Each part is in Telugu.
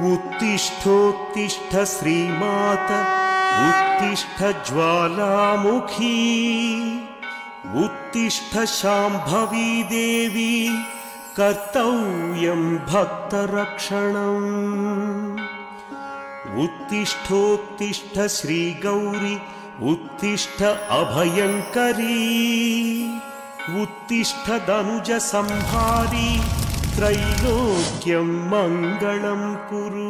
उत्तिष्ठोत्तिष्ठ श्रीमात उत्तिष्ठ ज्वालामुखी उत्तिष्ठ शाम्भवी देवी कर्तव्यं भक्तरक्षणम् उत्तिष्ठोत्तिष्ठ श्रीगौरी उत्तिष्ठ अभयंकरी उत्तिष्ठ दनुज संहारी त्रैलोक्यं मंगलं कुरु।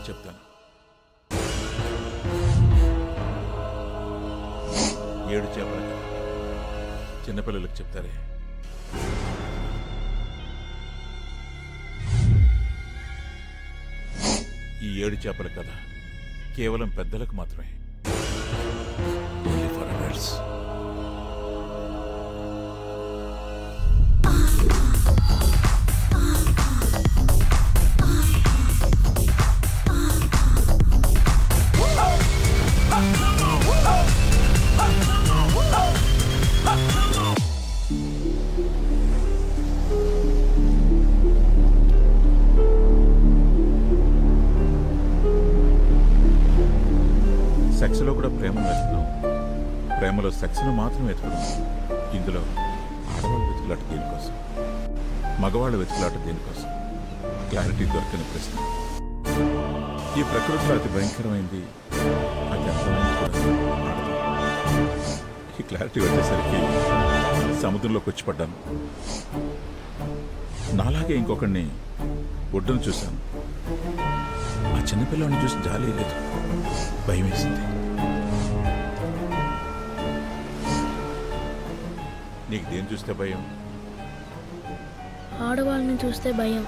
చెప్తాను. 7 చేపల కథ చిన్నపిల్లలకు చెప్తారే. ఈ 7 చేపల కథ కేవలం పెద్దలకు మాత్రమే. Only for adults. సెక్స్లో కూడా ప్రేమ వెతుకున్నాం. ప్రేమలో సెక్స్ను మాత్రం వెతుకున్నాం. ఇందులో ఆడవాళ్ళు వెతుకులాట దేనికోసం, మగవాళ్ళు వెతుకులాట దేనికోసం? క్లారిటీ దొరకని ప్రశ్న. ఈ ప్రకృతిలో అతి భయంకరమైంది, అతి అందమైంది కూడా ఆడదు. ఈ క్లారిటీ వచ్చేసరికి సముద్రంలోకి వచ్చి పడ్డాను. నాలాగే ఇంకొకడిని ఒడ్డును చూశాను. ఆ చిన్నపిల్లని చూసి జాలి లేదు, భయం వేసింది. నీకు దేని చూస్తే భయం? ఆడవాళ్ళని చూస్తే భయం.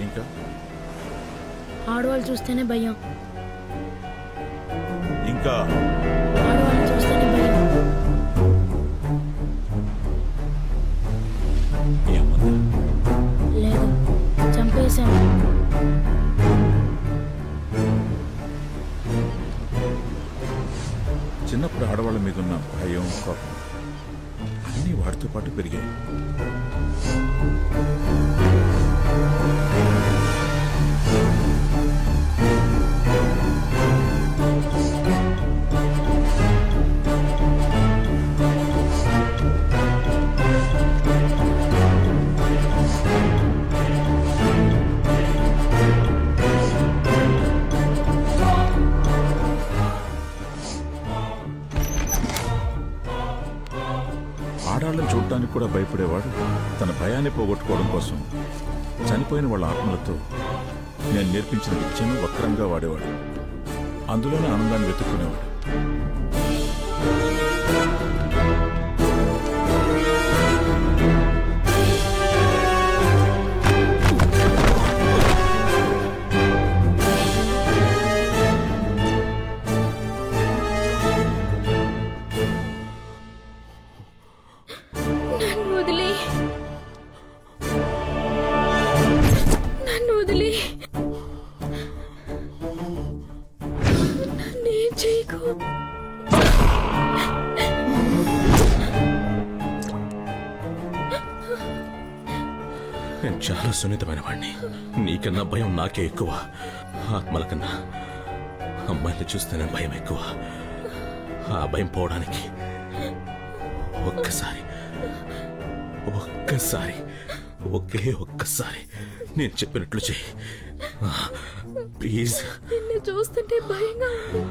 ఇంకా? ఆడవాళ్ళు చూస్తేనే భయం. ఇంకా? ఆడవాళ్ళని చూస్తేనే భయం. ఏమన్నా? లేదు, చంపేశాను. చిన్నప్పుడు ఆడవాళ్ళ మీద ఉన్న భయం, కోపం అన్నీ వాటితో పాటు పెరిగాయి. ఆడాళ్ళని చూడటానికి కూడా భయపడేవాడు తన భయాన్ని పోగొట్టుకోవడం కోసం చనిపోయిన వాళ్ళ ఆత్మలతో నేను నేర్పించిన విద్యను వక్రంగా వాడేవాడు. అందులోనే ఆనందాన్ని వెతుక్కునేవాడు. నేను చాలా సున్నితమైన వాడిని. నీకన్నా భయం నాకే ఎక్కువ. ఆత్మల కన్నా అమ్మాయిని చూస్తేనే భయం ఎక్కువ. ఆ భయం పోవడానికి ఒక్కసారి ఒకే ఒక్కసారి నేను చెప్పినట్లు చెయ్యి ప్లీజ్. నిన్ను చూస్తుంటే భయంగా ఉంది.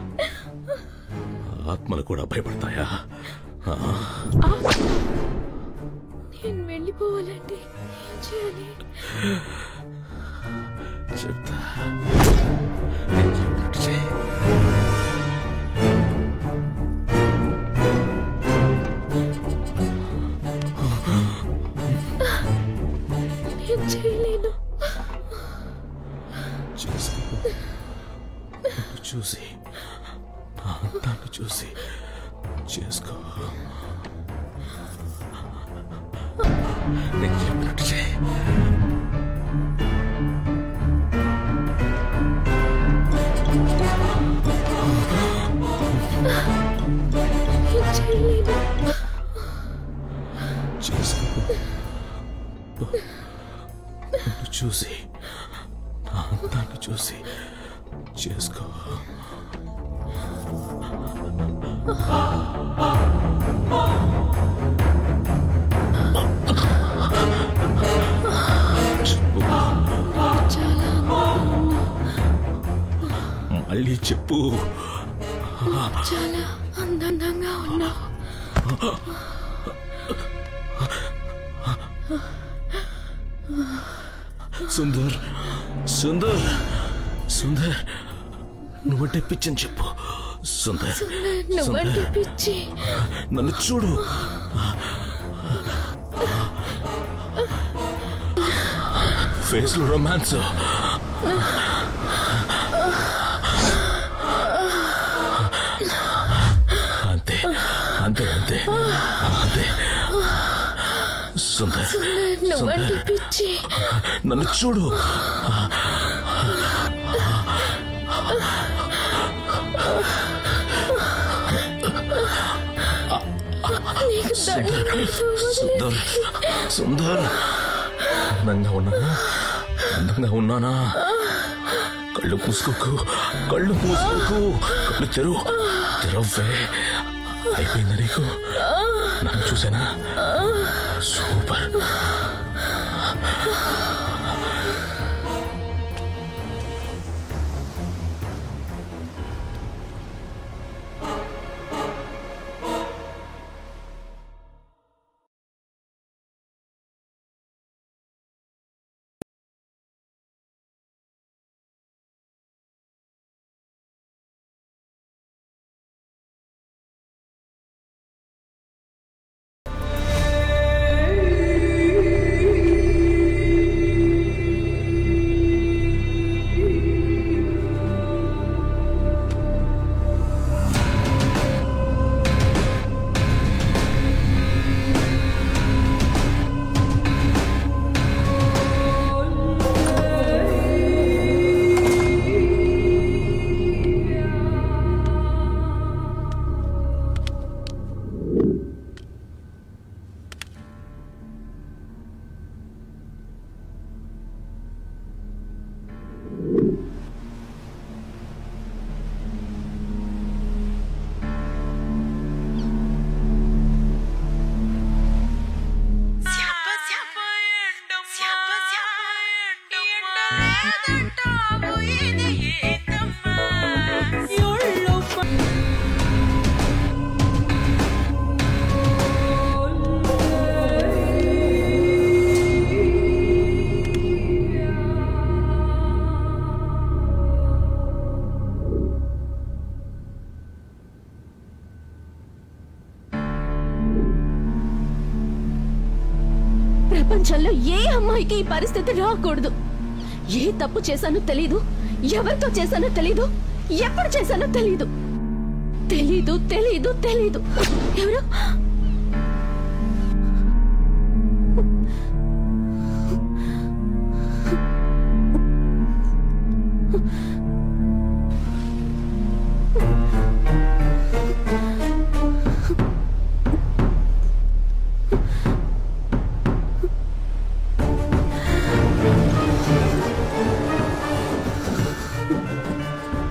ఆత్మలు కూడా భయపడతాయా? నేను వెళ్ళిపోవాలంటే ఏం చేయాలి? చెప్తా, నేను చెప్పినట్టు చెయ్యి. నేను చేయలేను. చూసి దాన్ని చూసి చేసుకో. నేను చెప్పినట్టు చేయి. చేసుకో. చూసి దాన్ని చూసి చేసుకో. మళ్ళీ చెప్పు. చాలా అందంగా ఉన్నావు. సుందర్ సుందర్ సుందర్ నువ్వంటే పిచ్చని చెప్పు. సుందర్ నువ్వంటే పిచ్చి. నన్ను చూడు. ఫేస్ లో రొమాన్స్. అంతే అంతే అంతే అంతే. సుందర్ నువ్వంటే పిచ్చి. నన్ను చూడు. సుందర్ సుందర్ అందంగా ఉన్నానా? అందంగా ఉన్నానా? కళ్ళు మూసుకోకు, కళ్ళు మూసుకోకు, కళ్ళు తెరవ్వే. అయిపోయిందా నీకు? నన్ను చూసానా? సూపర్. ప్రపంచంలో ఏ అమ్మాయికి ఈ పరిస్థితి రాకూడదు. ఏ తప్పు చేశానో తెలీదు, ఎవరితో చేశానో తెలీదు, ఎప్పుడు చేశానో తెలీదు. తెలీదు తెలీదు తెలీదు. ఎవరు?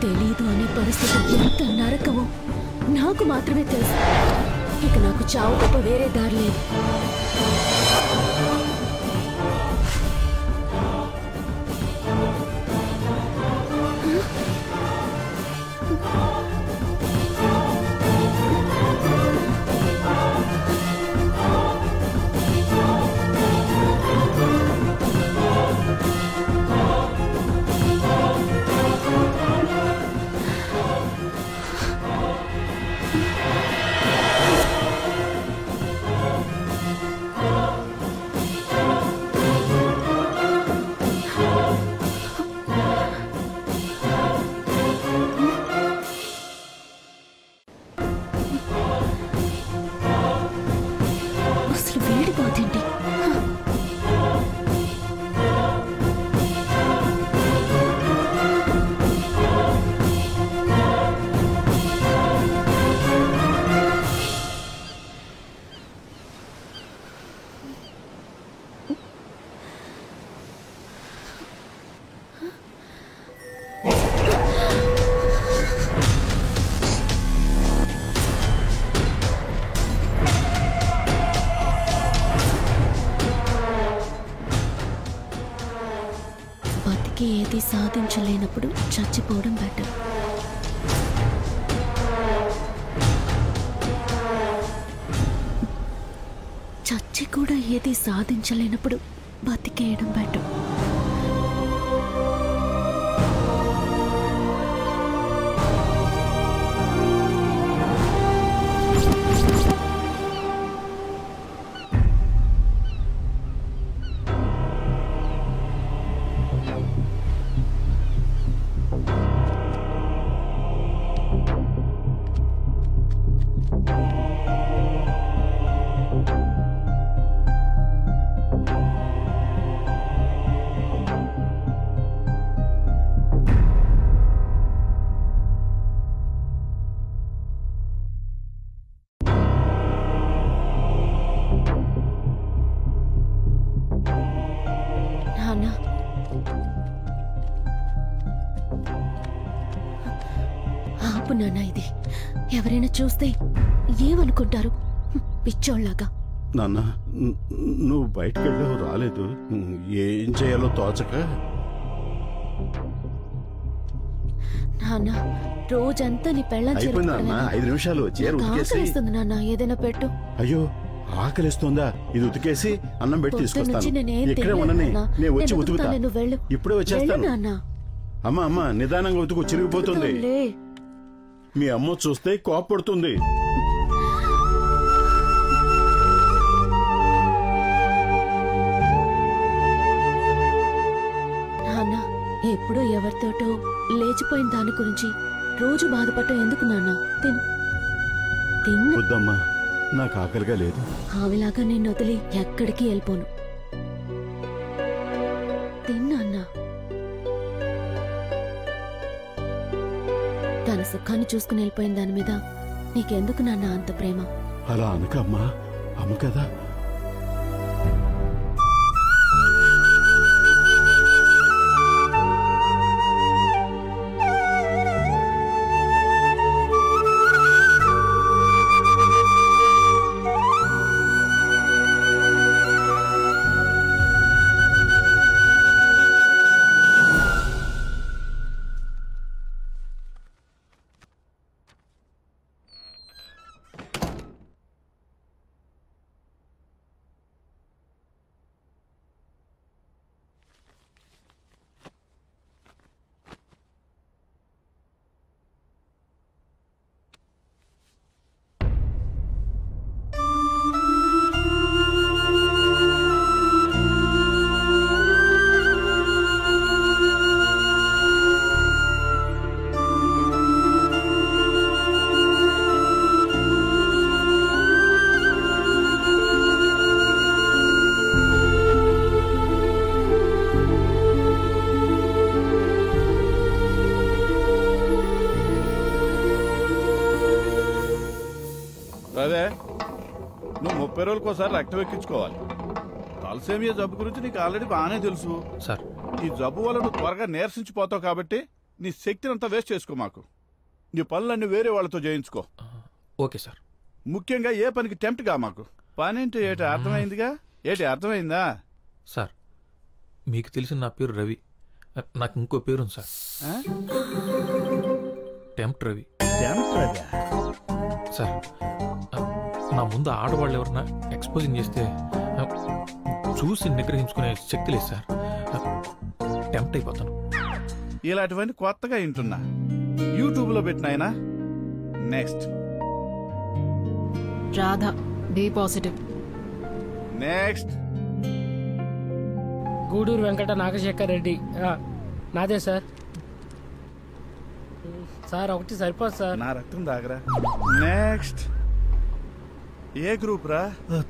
తెలీదు అనే పరిస్థితి ఎంత నరకమో నాకు మాత్రమే తెలుసు. ఇక నాకు చావు తప్ప వేరే దారి లేదు. బతికి ఏది సాధించలేనప్పుడు చచ్చిపోవడం బెటర్. చచ్చి కూడా ఏది సాధించలేనప్పుడు బతికేయడం బెటర్. ఆపు నాన్న, ఇది ఎవరైనా చూస్తే ఏమనుకుంటారు? పిచ్చోళ్ళగా. నాన్న, నువ్వు బయటకు వెళ్ళావు, రాలేదు. ఏం చేయాలో తోచక. నాన్న, రోజంతా నీ పెళ్ళం అయిపోయిందన్నా, 5 నిమిషాలు. ఆకలిస్తుంది నాన్న, ఏదైనా పెట్టు. అయ్యో, ఆకలిస్తుందా? ఇది ఉతికేసి అన్నం పెట్టి తీసుకొస్తాను. ఇక్కడే ఉండని, నేను వచ్చి ఉతుకుతా. ఇప్పుడే వచ్చేస్తాను. అమ్మా అమ్మా, నిదానంగా ఉతుకు, చిరిగిపోతుంది. మీ అమ్మ చూస్తే కోపడుతుంది. నాన్న, ఎప్పుడో ఎవరితోటో లేచిపోయిన దాని గురించి రోజు బాధపడటం ఎందుకు నాన్న? వద్దమ్మా, నాకు ఆకలిగా లేదు. ఆవిలాగా నిన్ను వదిలి ఎక్కడికి వెళ్ళిపోను. తిన్నా. తన సుఖాన్ని చూసుకుని వెళ్ళిపోయిన దాని మీద నీకెందుకు నాన్న అంత ప్రేమ? అలా అనకమ్మా, అమ్మ కదా. అదే నువ్వు 30 రోజులకోసారి రక్తం ఎక్కించుకోవాలి. తలసేమియా జబ్బు గురించి నీకు ఆల్రెడీ బాగానే తెలుసు సార్. ఈ జబ్బు వల్ల నువ్వు త్వరగా నీరసించిపోతావు కాబట్టి నీ శక్తిని అంతా వేస్ట్ చేసుకో. మాకు నీ పనులన్నీ వేరే వాళ్ళతో చేయించుకో. Okay sir. ముఖ్యంగా ఏ పనికి టెంప్ట్గా మాకు. పని అంటే ఏటి అర్థమైందిగా? అర్థమైందా సార్? మీకు తెలిసిన నా పేరు రవి. నాకు ఇంకో పేరు ఉంది సార్, టెంప్ట్ రవి. సార్, నా ముందు ఆడవాళ్ళు ఎవరన్నా ఎక్స్పోజింగ్ చేస్తే చూసి నిగ్రహించుకునే శక్తి లేదు సార్. టెంప్ట్ అయిపోతాను. ఇలాంటివన్నీ కొత్తగా వింటున్నా, యూట్యూబ్లో పెట్టినాయనా. Next Radha, B positive. Next Gudur Venkata Nagasekhar Reddy. నాదే సార్. సార్ ఒకటి సరిపోదు సార్. నా రక్తం దాగరా. నెక్స్ట్ ఏ గ్రూప్ రా?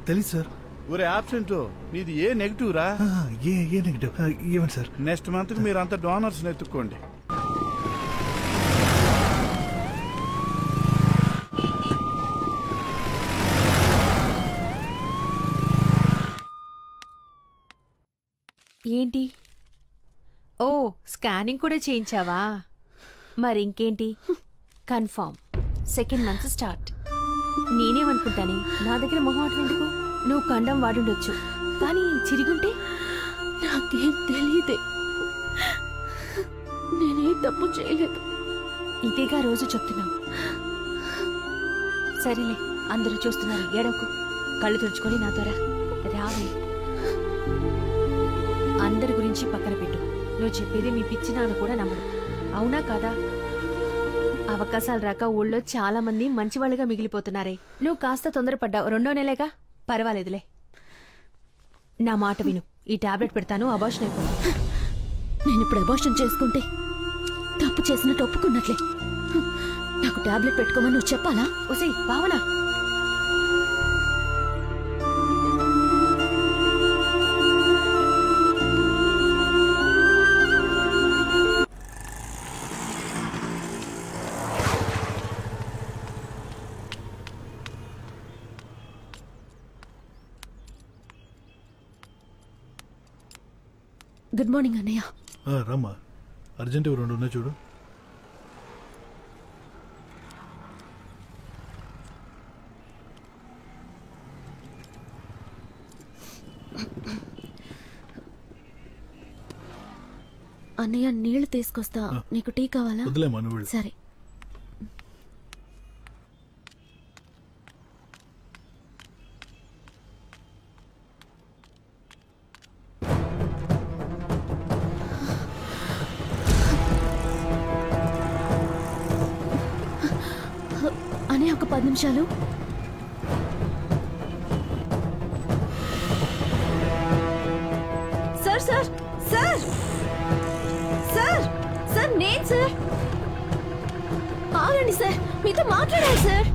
తెలీదు సార్. ఒరే ఆబ్సెంట్, నీది ఏ నెగిటివ్ రా? ఏ నెగిటివ్ ఇవ్వండి సార్. నెక్స్ట్ మంత్ మీరు అంతా డోనర్స్ ఎత్తుక్కోండి. ఏంటి? ఓ, స్కానింగ్ కూడా చేయించావా? మరి ఇంకేంటి, కన్ఫర్మ్ సెకండ్ మంత్ స్టార్ట్. నేనేమనుకుంటానే, నా దగ్గర మొహమాటం ఎందుకు? నువ్వు కండం వాడుండొచ్చు, కానీ చిరిగుంటే నాకేం తెలియదే. నేనే తప్పు చేయలేదు. ఇదేగా రోజు చెప్తున్నావు. సరేలే, అందరూ చూస్తున్నారు, ఏడవకు. కళ్ళు తుడుచుకొని నాతో రావే. అందరి గురించి పక్కన పెట్టు. నువ్వు చెప్పేది మీ పిచ్చి నాన్న కూడా నమ్మడు. అవునా కాదా? అవకాశాలు రాక ఊళ్ళో చాలా మంది మంచివాళ్ళుగా మిగిలిపోతున్నారే. నువ్వు కాస్త తొందరపడ్డావు. 2వ నెలేగా, పర్వాలేదులే. నా మాట విను. ఈ టాబ్లెట్ పెడతాను, అబార్షన్ అయిపోయింది. నేను ఇప్పుడు అబార్షన్ చేసుకుంటే తప్పు చేసినట్టు ఒప్పుకున్నట్లే. నాకు టాబ్లెట్ పెట్టుకోమని నువ్వు చెప్పాలా? ఒసేయ్ భావన, గుడ్ మార్నింగ్ అన్నయ్య. రామ్మా, అర్జెంట్ 2 ఉన్నాయి చూడు. అన్నయ్య నీళ్లు తీసుకొస్తా. నీకు టీ కావాలా? వదిలేమా నువ్వు. సరే. అన్నయ్య ఒక 10 నిమిషాలు. Sir sir sir sir sir నేను సార్. ఆగండి సార్, మీతో మాట్లాడాలి సార్.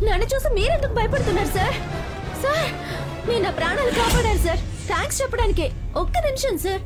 నన్ను చూసి మీరెందుకు భయపడుతున్నారు సార్? సార్ మీరు నా ప్రాణాలు కాపాడారు సార్. థ్యాంక్స్ చెప్పడానికే. ఒక్క నిమిషం సార్.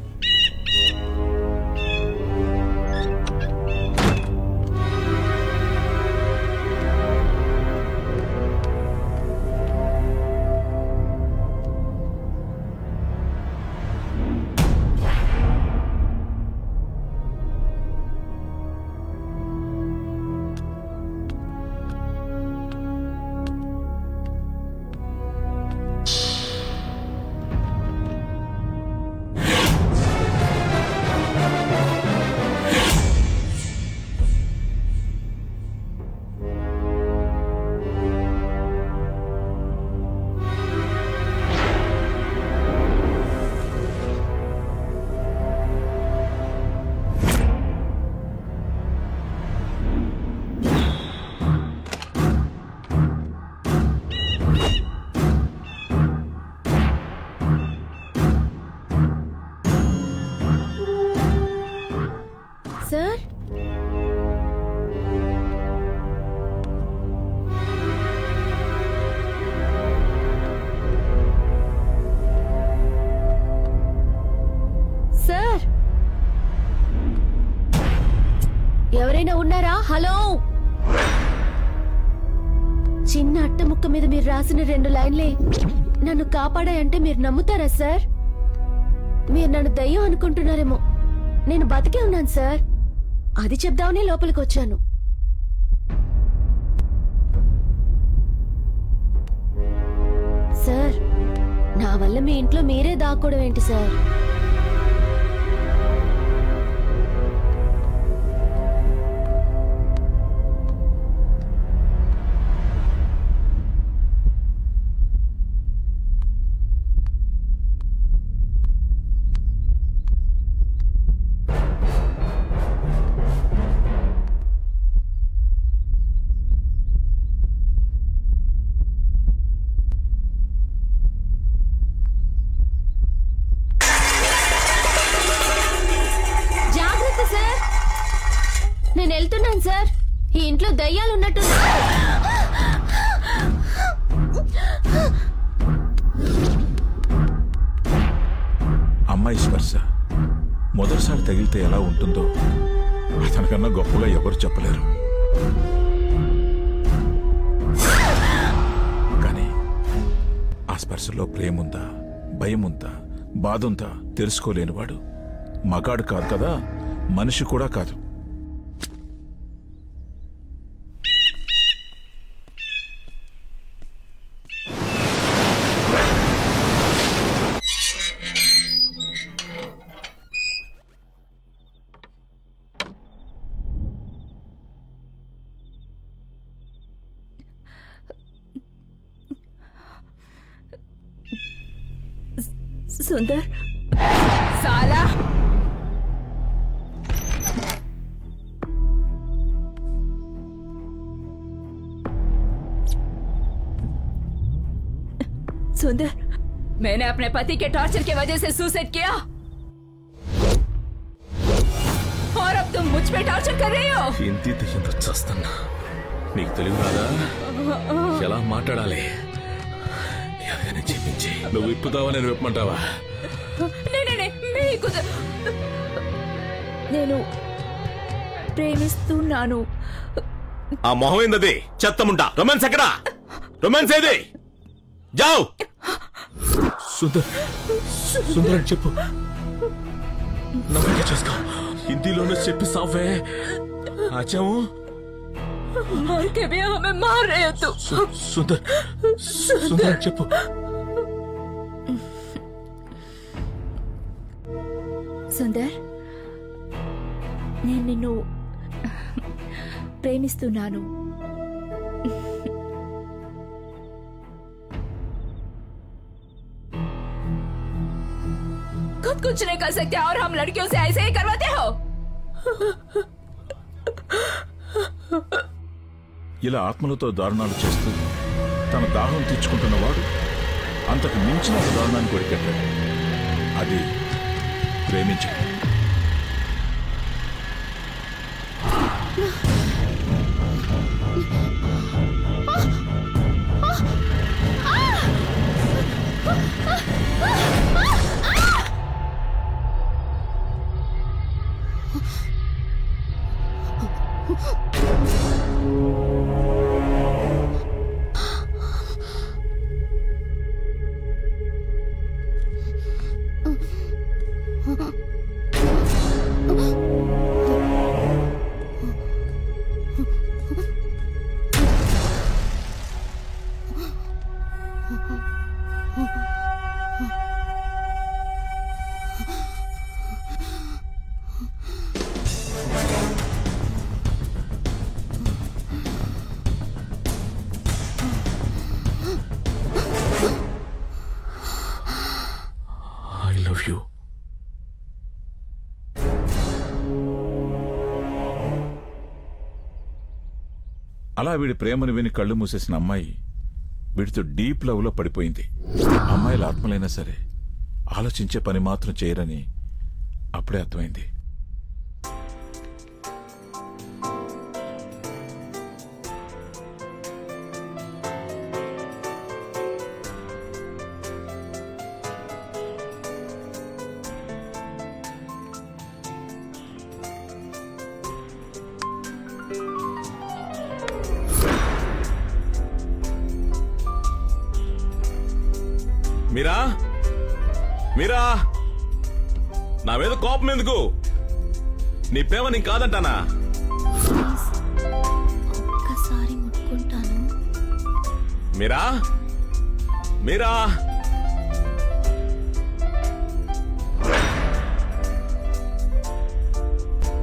సార్ సార్ ఎవరైనా ఉన్నారా? హలో. చిన్న అట్ట ముక్క మీద మీరు రాసిన 2 లైన్లే నన్ను కాపాడాయంటే మీరు నమ్ముతారా సార్? మీరు నన్ను దయ్యం అనుకుంటున్నారేమో. నేను బతికే ఉన్నాను సార్. అది చెప్దామని లోపలికి వచ్చాను. సార్ నా వల్ల మీ ఇంట్లో మీరే దాక్కోవడం ఏంటి సార్? నేను వెళ్తున్నాను సార్. ఈ ఇంట్లో దయ్యాలు ఉన్నట్టు. అమ్మాయి స్పర్శ మొదటిసారి తగిలితే ఎలా ఉంటుందో అతనికన్నా గొప్పగా ఎవరు చెప్పలేరు. కానీ ఆ స్పర్శలో ప్రేముందా, భయముందా, బాధుందా తెలుసుకోలేనివాడు మగాడు కాదు కదా, మనిషి కూడా కాదు. సుందర్ साला सुंदर मैंने अपने पति के टॉर्चर की वजह से सुसाइड किया और अब तुम मुझ पे टॉर्चर कर रही हो। ఇంటి దయ్యంతో చస్తున్నా నీకు తెలివి రాదా ఎలా మాట్లాడాలి ఎవరైనా చెప్పించి నువ్వు విప్పుతావా నేను విప్పమంటావా నేను ప్రేమిస్తున్నాను ఆ మొహం ఏందది చెత్తముంటా రొమాన్స్ ఎక్కడా రొమాన్స్ ఏది జావ్ సుందర్ అని చెప్పు నమ్మకం చేసుకో హిందీలోనే చెప్పి సావే ఆచాము मर के भी हमें मार रहे हो तुम। సుందర్ చెప్పు సుందర్ నేను నిన్ను ప్రేమిస్తున్నాను खुद कुछ नहीं कर सकते और हम लड़कियों से ऐसे ही करवाते हो। ఇలా ఆత్మలతో దారుణాలు చేస్తూ తన దాహం తీర్చుకుంటున్నవాడు అంతకు మించిన ఒక దారుణాన్ని కొరికెట్టాడు. అది ప్రేమించడం. అలా వీడి ప్రేమను విని కళ్ళు మూసేసిన అమ్మాయి వీడితో డీప్ లవ్ లో పడిపోయింది. అమ్మాయిల ఆత్మలైనా సరే ఆలోచించే పని మాత్రం చేయరని అప్పుడే అర్థమైంది. మీరా మీరా నా మీద కోపం ఎందుకు? నీ ప్రేమ నీకు కాదంటానా? ఒక్కసారి ముట్టుకుంటాను. మీరా మీరా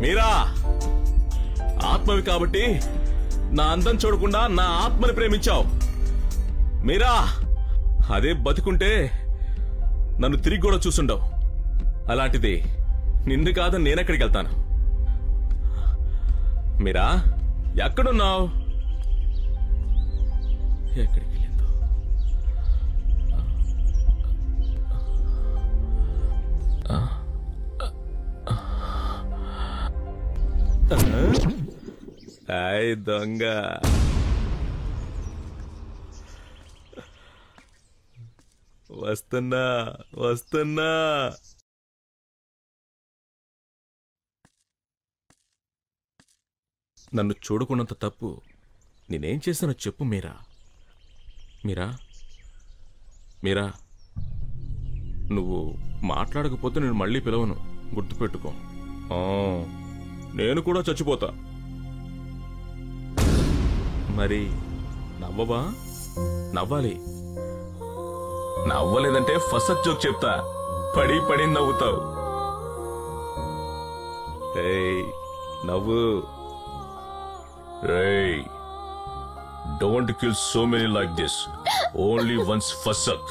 మీరా ఆత్మవి కాబట్టి నా అందం చూడకుండా నా ఆత్మని ప్రేమించావు. మీరా అదే బతుకుంటే నన్ను తిరిగి కూడా చూసుండవు. అలాంటిది నిన్ను కాదని నేనెక్కడికి వెళ్తాను? మీరా ఎక్కడున్నావు? ఎక్కడికి వెళ్ళిందో? హాయ్ దొంగ, వస్తున్నా వస్తున్నా. నన్ను చూడకున్నంత తప్పు నేనేం చేశానో చెప్పు మీరా. మీరా మీరా నువ్వు మాట్లాడకపోతే నేను మళ్ళీ పిలవను, గుర్తుపెట్టుకో. నేను కూడా చచ్చిపోతా. మరి నవ్వవా? నవ్వాలి. నవ్వలేదంటే ఫస్ట్ జోక్ చెప్తా, పడి పడి నవ్వుతావు. నవ్వు. Don't kill so many like this. Only once first suck.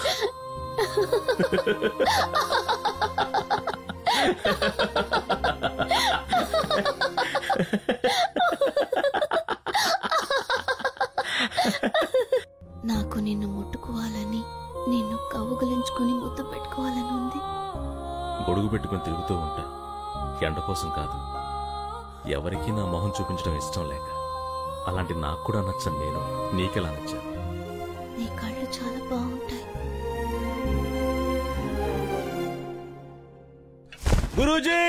నాకు నిన్ను ముట్టుకోవాలని, నిన్ను కౌగిలించుకుని ముద్దు పెట్టుకోవాలని ఉంది. గొడుగు పెట్టుకుని తిరుగుతూ ఉంటా, ఎండ కోసం కాదు. ఎవరికీ నా మొహం చూపించడం ఇష్టం లేక. అలాంటి నాకు కూడా నచ్చను నేను, నీకెలా నచ్చాను? నీ కళ్ళు చాలా బాగుంటాయి. గురూజీ!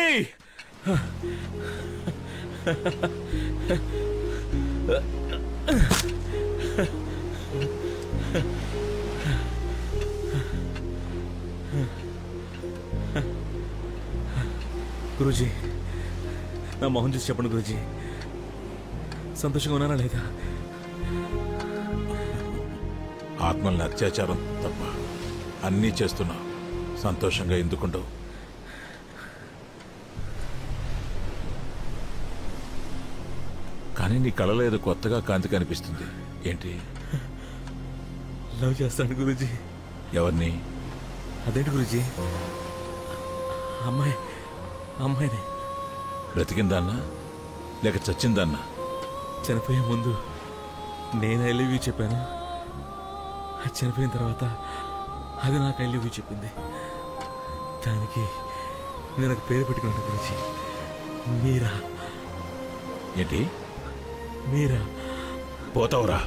గురూజీ, నా మొహం చూసి చెప్పండి గురూజీ, సంతోషంగా ఉన్నానా లేదా? ఆత్మల్ని అత్యాచారం తప్ప అన్నీ చేస్తున్నావు, సంతోషంగా ఎందుకుంటావు? కానీ నీ కళలో ఏదో కొత్తగా కాంతి కనిపిస్తుంది. ఏంటి? లవ్ చేస్తాను గురూజీ. ఎవరిని? అదేంటి గురూజీ? అమ్మాయిని. బ్రతికిందాన్నా లేక చచ్చిందాన్నా? చనిపోయే ముందు నేను ఐ లవ్ యూ చెప్పాను, అది చనిపోయిన తర్వాత అది నాకు ఐ లవ్ యూ చెప్పింది. దానికి నేను ఒక పేరు పెట్టుకున్నాను గురించి, మీరా. ఏంటి? మీరా. పోతావురా,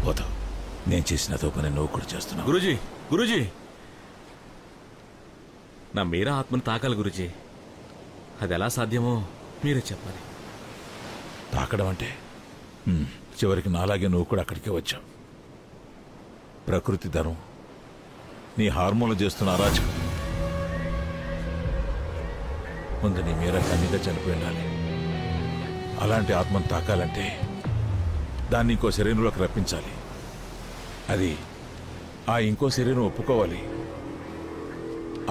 పోతావు. నేను చేసిన పని నువ్వు కూడా చేస్తున్నావు. గురూజీ, నా మీరా ఆత్మను తాకాలి గురూజీ. అది ఎలా సాధ్యమో మీరే చెప్పాలి. తాకడం అంటే చివరికి నాలాగే నువ్వు కూడా అక్కడికే వచ్చావు. ప్రకృతి ధర్మం, నీ హార్మోన్లు చేస్తున్న అరాచకం. ముందు నీ మీరా కన్నీగా చనిపోయి ఉండాలి. అలాంటి ఆత్మను తాకాలంటే దాన్ని ఇంకో శరీరంలోకి రప్పించాలి. అది ఆ ఇంకో శరీరం ఒప్పుకోవాలి.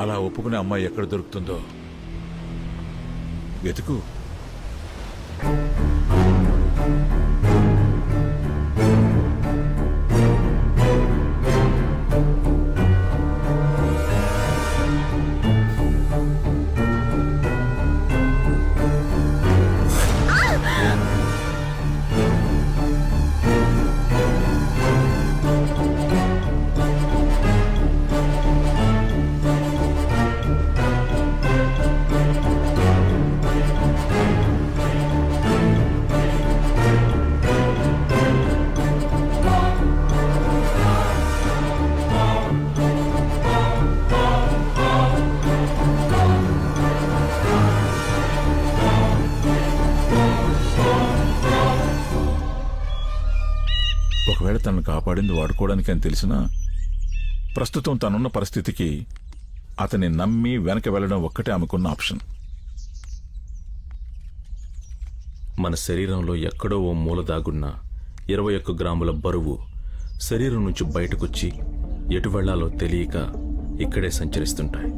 అలా ఒప్పుకునే అమ్మాయి ఎక్కడ దొరుకుతుందో వెతుకు. ఒకవేళ తనను కాపాడింది వాడుకోవడానికి అని తెలిసినా ప్రస్తుతం తనున్న పరిస్థితికి అతన్ని నమ్మి వెనక వెళ్లడం ఒక్కటే ఆమెకున్న ఆప్షన్. మన శరీరంలో ఎక్కడో ఓ మూల దాగున్న 21 గ్రాముల బరువు శరీరం నుంచి బయటకొచ్చి ఎటు వెళ్లాలో తెలియక ఇక్కడే సంచరిస్తుంటాయి.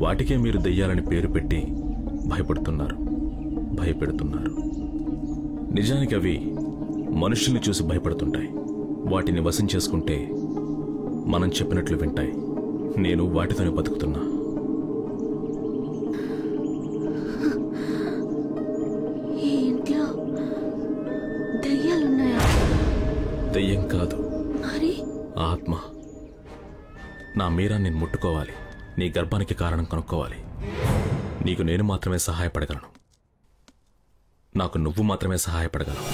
వాటికే మీరు దెయ్యాలని పేరు పెట్టి భయపెడుతున్నారు. నిజానికి అవి మనుషుల్ని చూసి భయపడుతుంటాయి. వాటిని వశం చేసుకుంటే మనం చెప్పినట్లు వింటాయి. నేను వాటితోనే బతుకుతున్నా. ఈ ఇంట్లో దెయ్యాలున్నాయా? దెయ్యం కాదు, మరి ఆత్మ. నా మీరా నేను ముట్టుకోవాలి, నీ గర్భానికి కారణం కనుక్కోవాలి. నీకు నేను మాత్రమే సహాయపడగలను, నాకు నువ్వు మాత్రమే సహాయపడగలవు.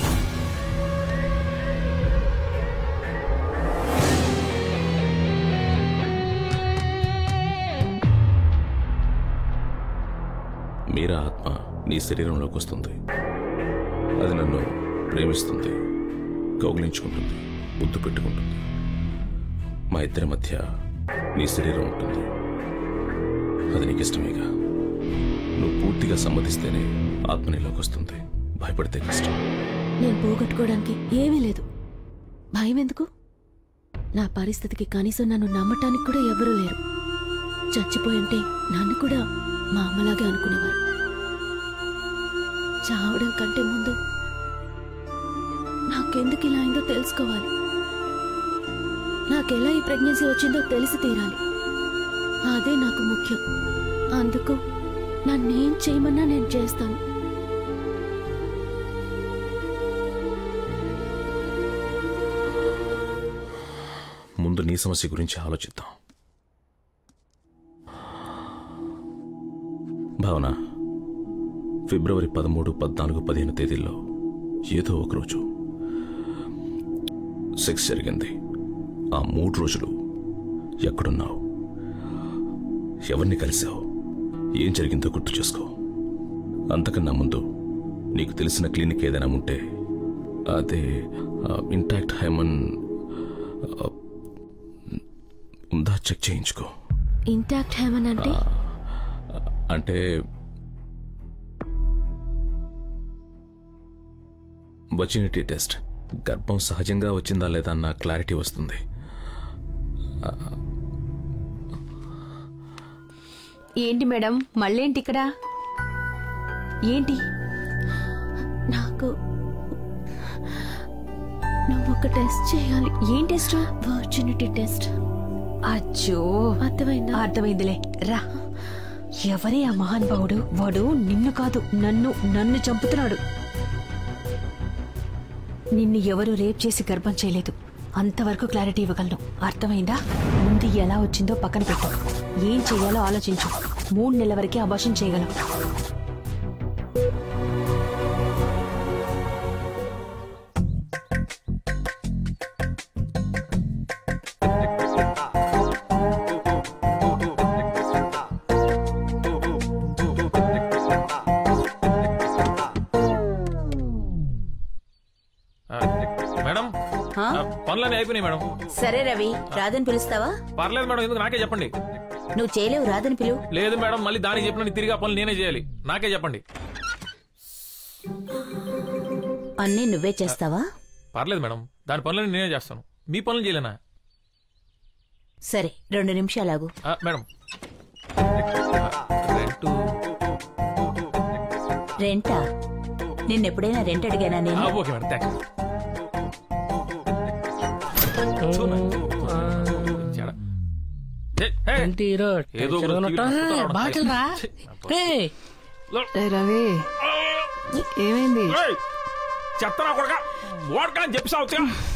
మీరా ఆత్మ నీ శరీరంలోకి వస్తుంది. అది నన్ను ప్రేమిస్తుంది, కౌగిలించుకుంటుంది, ముద్దు పెట్టుకుంటుంది. మా ఇద్దరి మధ్య నీ శరీరం ఉంటుంది. అది నీకు ఇష్టమేగా. నువ్వు పూర్తిగా సమ్మతిస్తేనే ఆత్మ నీలోకి వస్తుంది. భయపడితే కష్టం. నేను పోగొట్టుకోవడానికి ఏమీ లేదు. భయం ఎందుకు? నా పరిస్థితికి కనీసం నన్ను నమ్మటానికి కూడా ఎవరూ లేరు. చచ్చిపోయింటే నన్ను కూడా మా అమ్మలాగే అనుకునేవారు. చావడం కంటే ముందు నాకెందుకు ఇలా అయిందో తెలుసుకోవాలి. నాకు నాకెలా ఈ ప్రెగ్నెన్సీ వచ్చిందో తెలిసి తీరాలి. అదే నాకు ముఖ్యం. అందుకు నన్నేం చేయమన్నా నేను చేస్తాను. ముందు నీ సమస్య గురించి ఆలోచిద్దాం. భావన, ఫిబ్రవరి 13, 14, 15 తేదీల్లో ఏదో ఒకరోజు సెక్స్ జరిగింది. ఆ 3 రోజులు ఎక్కడున్నావు, ఎవరిని కలిసావు, ఏం జరిగిందో గుర్తు చేసుకో. అంతకన్నా ముందు నీకు తెలిసిన క్లినిక్ ఏదైనా ఉంటే అదే ఇంటాక్ట్ హైమన్ ఉందా చెక్ చేయించుకో. ఇంటాక్ట్ హైమన్ అంటే అంటే వజినిటీ టెస్ట్. గర్భం సహజంగా వచ్చిందా లేదా అన్న క్లారిటీ వస్తుంది. ఏంటి మేడం, మళ్ళేంటి ఇక్కడ? ఏంటి? నాకు నువ్వు ఒక టెస్ట్ చేయాలి. ఏం టెస్ట్? Virginity test. అచ్చో, అర్థమైందా? అర్థమైందిలే, రా. ఎవరే ఆ మహానుభావుడు? వాడు నిన్ను కాదు, నన్ను చంపుతున్నాడు. నిన్ను ఎవరు రేప్ చేసి గర్భం చేయలేదు. అంతవరకు క్లారిటీ ఇవ్వగలను. అర్థమైందా? ముందు ఎలా వచ్చిందో పక్కన పెట్టు. ఏం చేయాలో ఆలోచించు. 3 నెలల వరకే అబార్షన్ చేయగలం. పనులన్నీ అయిపోయినాయి మేడం. సరే రవి, రాదని పిలుస్తావా? పర్లేదు మేడం, ఎందుకు నాకే చెప్పండి. నువ్వు చేయలేవు, రాదని పిలువు. లేదు మేడం, మళ్ళీ దానికి చెప్పిన తిరిగి ఆ పనులు నేనే చేయాలి. నాకే చెప్పండి. అన్నీ నువ్వే చేస్తావా? పర్లేదు మేడం, దాని పనులన్నీ నేనే చేస్తాను. మీ పనులు చేయలేనా? సరే, 2 నిమిషాలు ఆగు. మేడం, రెంటా? నిన్నెప్పుడైనా రెంట్ అడిగానా నేను? Okay madam, thanks. రవి, ఏమైంది? చెత్తనా కొడక, ఓడకా అని చెప్పి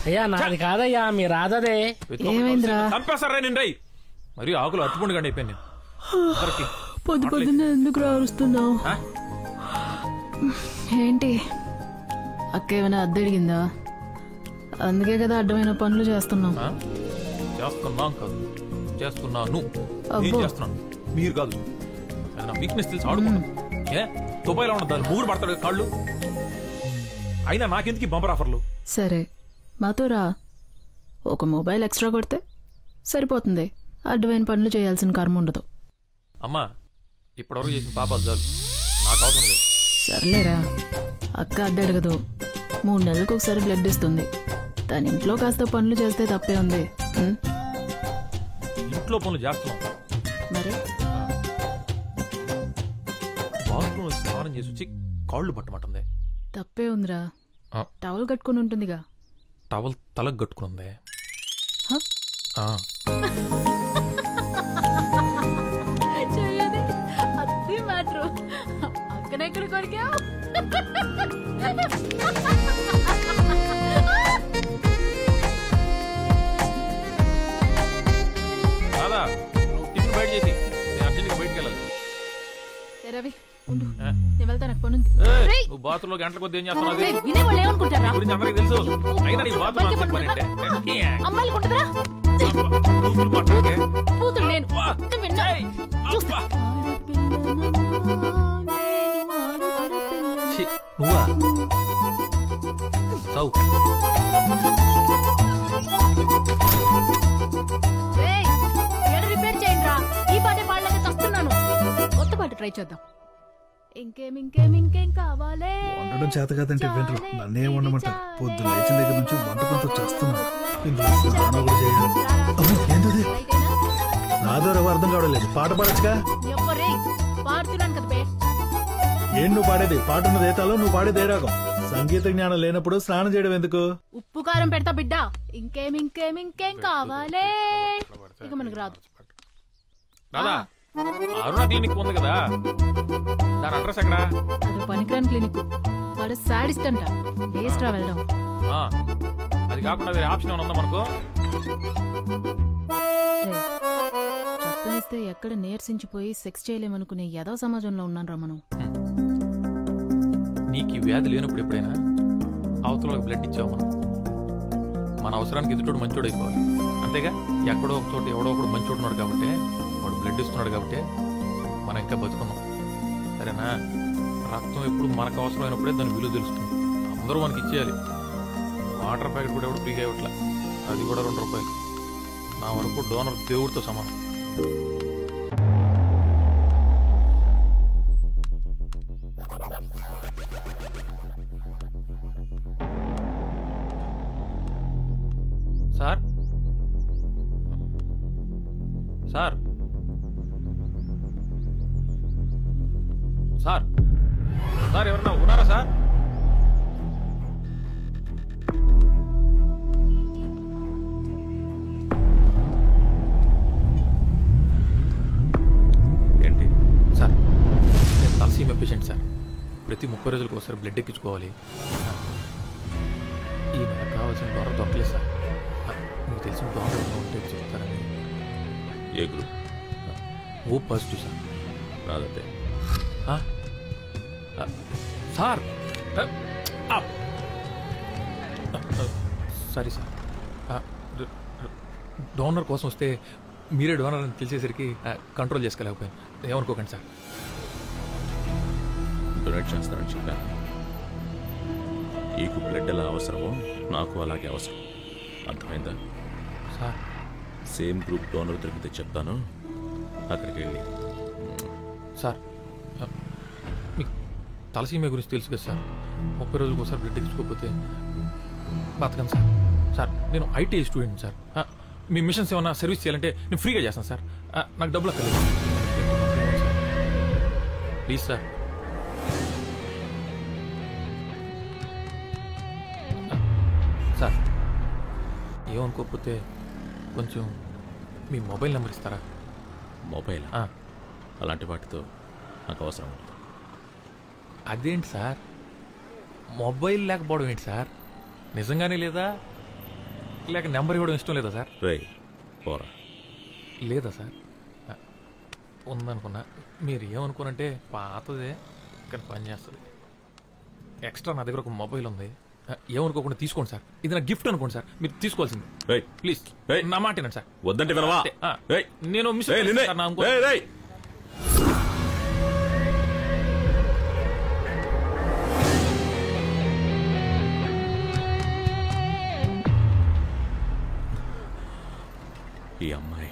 అయ్యా నాది కాదయ్యా, మీ రాధదే. ఏమైందిరా? చంపేస్తారా నిండయి. మరి ఆకులు అట్టుకుండు గండి అయిపోయింది. పొద్దున్న ఎందుకు రారుస్తున్నావు? ఏంటి అక్క ఏమైనా అద్దె అడిగిందా? అందుకే కదా అడ్డమైన పనులు చేస్తున్నాం. చేస్తున్నాం కాదు, చేస్తున్నాను. చేస్తున్నాను, మీరు కాదు. వీక్నెస్ తెలిసి ఆడుకుంటాను. ఏ దుబాయ్లో ఉండదు, మూడు పడతాడు కాళ్ళు. అయినా నాకెందుకు బంపర్ ఆఫర్లు? సరే మాతో రా, ఒక మొబైల్ ఎక్స్ట్రా కొడితే సరిపోతుంది. అడ్డమైన పనులు చేయాల్సిన కర్మ ఉండదు. అమ్మా, ఇప్పటివరకు చేసిన పాపాలు చాలు, నాకు అవసరం లేదు. సర్లేరా, అక్క అద్దె అడగదు. 3 నెలలకు ఒకసారి బ్లడ్ ఇస్తుంది. తన ఇంట్లో కాస్త పనులు చేస్తే తప్పే ఉంది. ఇంట్లో పనులు చేస్తున్నాం మరి. బాత్రూమ్ స్నానం చేసి వచ్చి కాళ్ళు పట్టమంటుంది. తప్పే ఉందిరా, టవల్ కట్టుకుని ఉంటుందిగా. టవల్ తలకు కట్టుకుని అక్కడెక్కడ కొరికా? బయట చేసి అర్జెంట్గా బయటకు వెళ్ళాలి. రవి ఉండు, నేను వెళ్తాను. పనుంది. నువ్వు బాత్రూమ్ లో గంటల కొద్ది ఏం చేస్తున్నావు గురించి అందరికి తెలుసు. అయినా నీ బాత్రూమ్ నువ్వా చౌ రిపేర్ చేయండి రా. ఈ పాటే పాడలేక చస్తున్నాను. కొత్త పాట ట్రై చేద్దాం. ఇంకేం కావాలే? వండడం చేత కాదంటే వినరు. నన్నే వండమంటారు. పొద్దున్న లేచిన దగ్గర నుంచి వంట కొంత చేస్తున్నాను. నాదో రవ్వ అర్థం కావడలేదు. పాట పాడచ్చుగా. పాడుతున్నాను కదా. ఏం నువ్వు పాడేది? పాట ఉన్నది ఏ తాలో, నువ్వు పాడేది ఏ రాగం? సంగీత జ్ఞానం లేనప్పుడు స్నానం చేయడం ఎందుకు? ఉప్పు కారం పెడతా బిడ్డ. ఇంకేం కావాలే? ఇక మనకు రాదు. దాదా అరుణ క్లినిక్ ఉంది కదా, దాని అడ్రస్ ఎక్కడ? అది పనికిరాని క్లినిక్. వాడు సాడిస్ట్ అంట. వేస్ట్ రా వెళ్దాం. అది కాకుండా వేరే ఆప్షన్ ఏమైనా ఉందా మనకు? చెప్పనిస్తే ఎక్కడ నీరసించిపోయి సెక్స్ చేయలేమనుకునే ఏదో సమాజంలో ఉన్నాను రా మనం. నీకు ఈ వ్యాధి లేనప్పుడు ఎప్పుడైనా అవతల బ్లడ్ ఇచ్చావు మనం. మన అవసరానికి ఎదుటోడు మంచోడు అయిపోవాలి, అంతేగా? ఎక్కడో ఒక చోట ఎవడో ఒకడు మంచోడు ఉన్నాడు కాబట్టి, వాడు బ్లడ్ ఇస్తున్నాడు కాబట్టి మనం ఇంకా బతుకున్నాం, సరేనా? రక్తం ఎప్పుడు మనకు అవసరమైనప్పుడే దాని విలువ తెలుస్తుంది. అందరూ మనకి ఇచ్చేయాలి. వాటర్ ప్యాకెట్ కూడా ఎవడు ఫ్రీగా ఇవ్వట్లా, అది కూడా 2 రూపాయలు. నా వరకు డోనర్ దేవుడితో సమానం. సార్ సార్ సార్ సార్ ఎవరన్నా ఉన్నారా సార్? ఏంటి సార్, నేను తలసీమ పేషెంట్ సార్. ప్రతి 30 రోజులకు ఒకసారి బ్లడ్ ఎక్కించుకోవాలి. ఈ నెలకు కావాల్సిన డోనర్ దొరకలేదు సార్. మీకు తెలిసిన డోనర్ ఉంటే చెప్తారని. A group? O positive sir. రాదంటే సార్ సారీ సార్, డోనర్ కోసం వస్తే మీరే డోనర్ అని తెలిసేసరికి కంట్రోల్ చేసుకోలేకపోయాను, ఏమనుకోకండి సార్. డొనేట్ చేస్తానని చెప్పాను. నీకు బ్లడ్ ఎలా అవసరమో నాకు అలాగే అవసరం, అర్థమైందా? సార్ సేమ్ గ్రూప్ డోనర్ దొరికితే చెప్తాను, అక్కడికి వెళ్ళి. సార్ మీకు తలసీమ గురించి తెలుసు కదా సార్. 30 రోజులకు ఒకసారి బ్లడ్ ఎక్కించుకోకపోతే బతకను సార్. సార్ నేను IT student sir. Me machines ఏమన్నా సర్వీస్ చేయాలంటే నేను ఫ్రీగా చేస్తాను సార్. నాకు డబ్బులు అక్కర్లేదు ప్లీజ్ సార్. సార్ ఏమనుకోకపోతే కొంచెం మీ మొబైల్ నెంబర్ ఇస్తారా? మొబైల్? అలాంటి వాటితో నాకు అవసరం ఉంటుంది. అదేంటి సార్, మొబైల్ లేకపోవడం ఏంటి సార్? నిజంగానే లేదా, లేక నెంబర్ ఇవ్వడం ఇష్టం లేదా సార్? పోరా. లేదా సార్? ఉందనుకున్నా. మీరు ఏమనుకోనంటే పాతదే కానీ పని చేస్తుంది. ఎక్స్ట్రా నా దగ్గర ఒక మొబైల్ ఉంది, ఏమనుకోకుండా తీసుకోండి సార్. ఇది నా గిఫ్ట్ అనుకోండి సార్, మీరు తీసుకోవాల్సింది. ప్లీజ్ నా మాట వినండి సార్. వద్దంటే వినవా? నేను మిస్ ఈ అమ్మాయి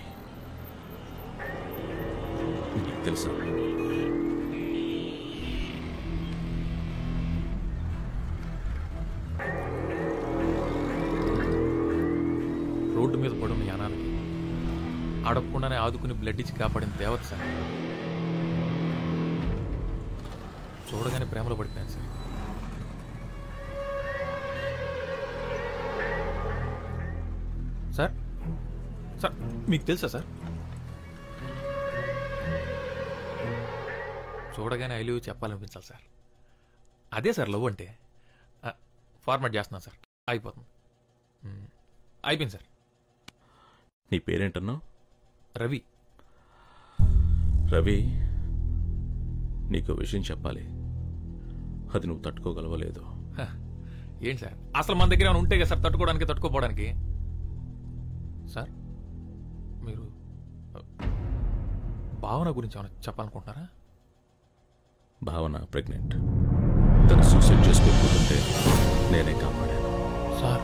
నీకు తెలుసా? రోడ్డు మీద పడున్న యానానికి అడగకుండానే ఆదుకుని బ్లడ్ ఇచ్చి కాపాడిన దేవత సార్. చూడగానే ప్రేమలో పడిపోయాను సార్. సార్ సార్ మీకు తెలుసా సార్? చూడగానే ఐ లవ్ యూ చెప్పాలనిపించాలి సార్. అదే సార్ లవ్ అంటే. ఫార్మాట్ చేస్తున్నాను సార్, అయిపోతుంది. అయిపోయింది సార్. నీ పేరేంటన్నావు? రవి. రవి, నీకు విషయం చెప్పాలి, అది నువ్వు తట్టుకోగలవలేదు. ఏంటి సార్, అసలు మన దగ్గర ఏమైనా ఉంటే కదా సార్ తట్టుకోవడానికి, తట్టుకోపోవడానికి. సార్ మీరు భావన గురించి ఏమైనా చెప్పాలనుకుంటున్నారా? భావన ప్రెగ్నెంట్. తను సూసైడ్ చేసుకోకపోతుంటే నేనే కాపాడాను. సార్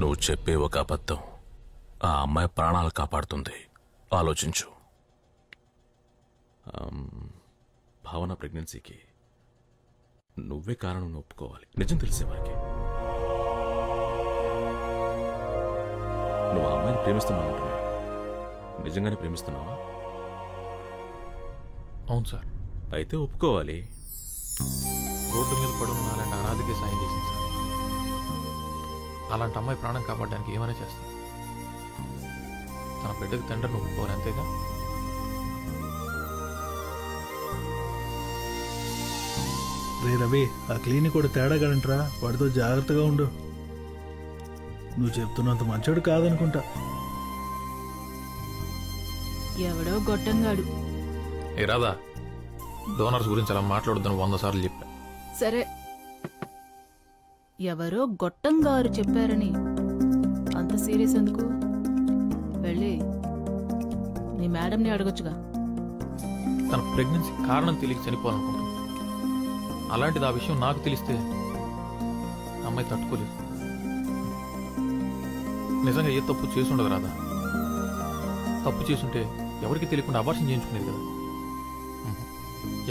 నువ్వు చెప్పే ఒక అబద్ధం ఆ అమ్మాయి ప్రాణాలు కాపాడుతుంది, ఆలోచించు. భావన ప్రెగ్నెన్సీకి నువ్వే కారణం ఒప్పుకోవాలి, నిజం తెలిసేవారికి. నువ్వు ఆ అమ్మాయిని ప్రేమిస్తున్నావు, నిజంగానే ప్రేమిస్తున్నావా? అవును సార్. అయితే ఒప్పుకోవాలి. రోడ్డు మీద పడున్న అలాంటి అనాథకి సాయం చేసింది సార్. అలాంటి అమ్మాయి ప్రాణం కాపాడడానికి ఏమైనా చేస్తాను. తన బిడ్డకి తండ్రిని ఒప్పుకోవాలి, అంతేగా? రే రవి, ఆ క్లినిక్ కూడా తేడాగాడంట్రా, వాడితో జాగ్రత్తగా ఉండు. నువ్వు చెప్తున్నంత మంచోడు కాదనుకుంటా. ఎవడో గొట్టంగాడు. ఏ రాదా, డోనర్స్ గురించి అలా మాట్లాడొద్దని 100 సార్లు చెప్పా. సరే, ఎవరో గొట్టంగారు చెప్పారని అంత సీరియస్ ఎందుకు? వెళ్ళి నీ మేడంని అడగొచ్చుగా. తన ప్రెగ్నెన్సీ కారణం తెలియక చనిపోవాలనుకుంటుంది. అలాంటిది ఆ విషయం నాకు తెలిస్తే అమ్మాయి తట్టుకోలేదు. నిజంగా ఏ తప్పు చేసుండదు రాదా. తప్పు చేసుంటే ఎవరికి తెలియకుండా అబార్షన్ చేయించుకునేది కదా.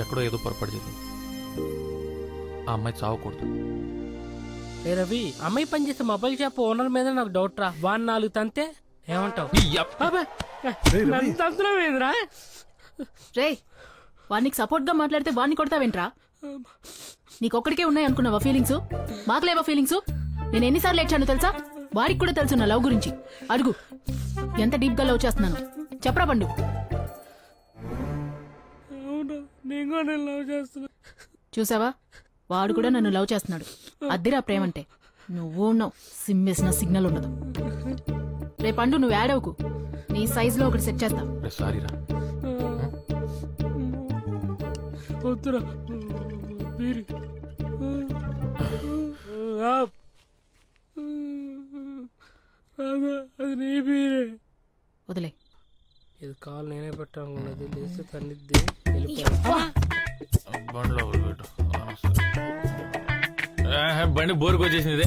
ఎక్కడో ఏదో పొరపాటు జరిగింది. ఆ అమ్మాయి చావకూడదు. ఏ రవి, అమ్మాయి పనిచేసే మొబైల్ షాప్ ఓనర్ మీద నాకు డౌట్ రా. వాడిని 4 తంతే ఏమంటావు? రే, వాడికి సపోర్ట్ గా మాట్లాడితే వాడిని కొడతావేంట్రా? నీకొక్కడికే ఉన్నాయి అనుకున్నావా ఫీలింగ్స్? మాకు లేవా ఫీలింగ్స్? నేను ఎన్నిసార్లు ఏడ్చాను తెలుసా? వాడికి కూడా తెలుసు నా లవ్ గురించి. అడుగు, ఎంత డీప్ గా లవ్ చేస్తున్నాను చెప్పరా పండు. చూసావా, వాడు కూడా నన్ను లవ్ చేస్తున్నాడు. అద్దిరా ప్రేమంటే. నువ్వు ఉన్నావు, సిమ్మేసిన సిగ్నల్ ఉండదు. రే పండు, నువ్వు యాడ్ అవ్వకు. నీ సైజ్ లో ఒకటి సెట్ చేస్తా. సారీరా. వదిలే. ఇది కాల్ నేనే పెట్టాను. బండి బోరుకు వచ్చేసింది.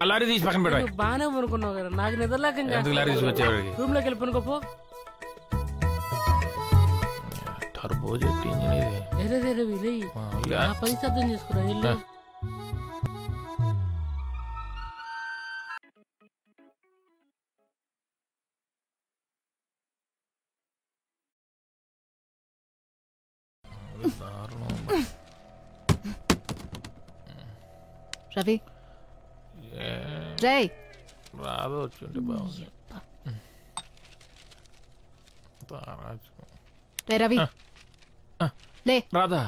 లారీ తీసి పక్కన పెట్ట. బానే అనుకున్నావు కదా, నాకు నిద్రలేక లారీ తీసుకొచ్చేవాడికి రూమ్ లోకి వెళ్ళిపోనుకోపో. టర్బో జెట్ ఇంజిన్ పని అర్థం చేసుకురా. ఇల్లు రవి, రేయ్ రాదు వచ్చి బాగుంది. రవి లే. రాదా,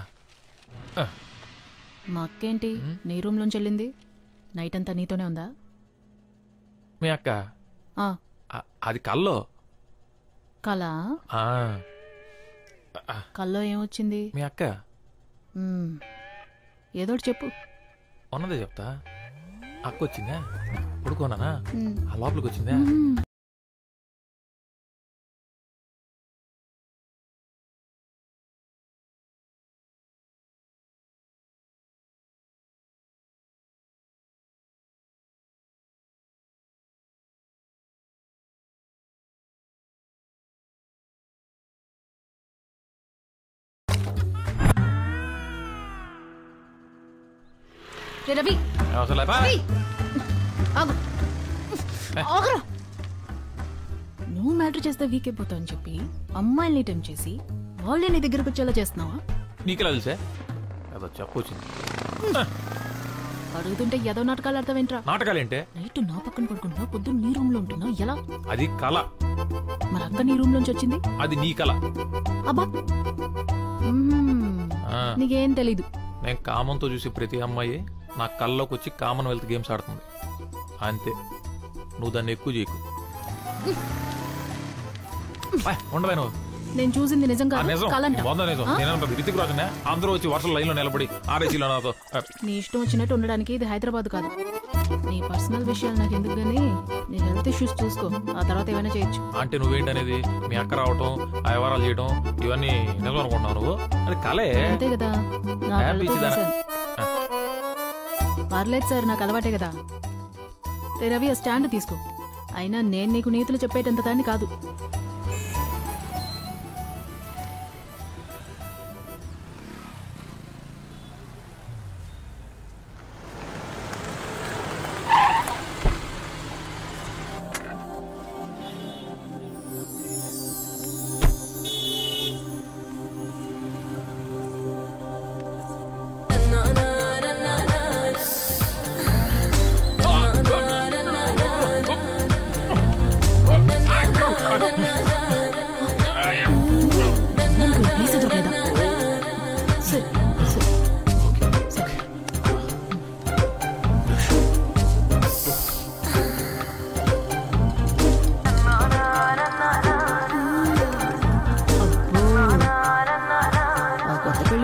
మా అక్కేంటి నీ రూమ్ లోంచి వెళ్ళింది? నైట్ అంతా నీతోనే ఉందా? మీ అక్క అది కల్లో. కళ? కల్లో ఏమొచ్చింది? మీ అక్క ఏదోటి చెప్పు. ఉన్నదే చెప్తా. అక్క వచ్చిందా, పడుకోనానా, ఆ లోపలికి వచ్చిందా? రవి, నువ్వు మ్యాటర్ చేస్తే వీక్ అయిపోతావు అని చెప్పి అమ్మాయిల్ని టైం చేసి వాళ్ళే నీ దగ్గరకు వచ్చేలా చేస్తున్నావా? నీకెలా తెలుసా? అదో చెప్పొచ్చింది. అడుగుతుంటే ఏదో నాటకాలు అర్థమేంట్రా? నాటకాలేంటే? నైట్ నా పక్కన పడుకుంటున్నా, పొద్దున్న నీ రూమ్ లో ఉంటున్నా, ఎలా? అది కళ. మరి అక్క నీ రూమ్ లోంచి వచ్చింది? అది నీ కళ. అబ్బా, నీకేం తెలీదు. నేను కామంతో చూసి ప్రతి అమ్మాయి నా కళ్ళలోకి వచ్చి కామన్వెల్త్ గేమ్స్ ఆడుతుంది అంతే. నువ్వు దాన్ని ఎక్కువ చేయకు. ఉండవే నువ్వు. నేను చూసింది నిజంగా రితిక్ రాజునే అందరూ వచ్చి వర్షం లైన్ లో నిలబడి ఆర్ఏసీలో నాతో. నీ ఇష్టం వచ్చినట్టు ఉండడానికి ఇది హైదరాబాద్ కాదు. నీ పర్సనల్ విషయాలు నాకు ఎందుకు గానీ నీ హెల్త్ ఇష్యూస్ చూసుకో, ఆ తర్వాత ఏమైనా చేయొచ్చు. అంటే నువ్వేంటనేది? మీ అక్క రావటం, ఆ వ్యవహారాలు చేయడం ఇవన్నీ నిజం అనుకుంటున్నావు నువ్వు? అది కలే అంతే కదా. పర్లేదు సార్, నాకు అలవాటే కదా. రవి, ఆ స్టాండ్ తీసుకో. అయినా నేను నీకు నీతులు చెప్పేటంత దాన్ని కాదు.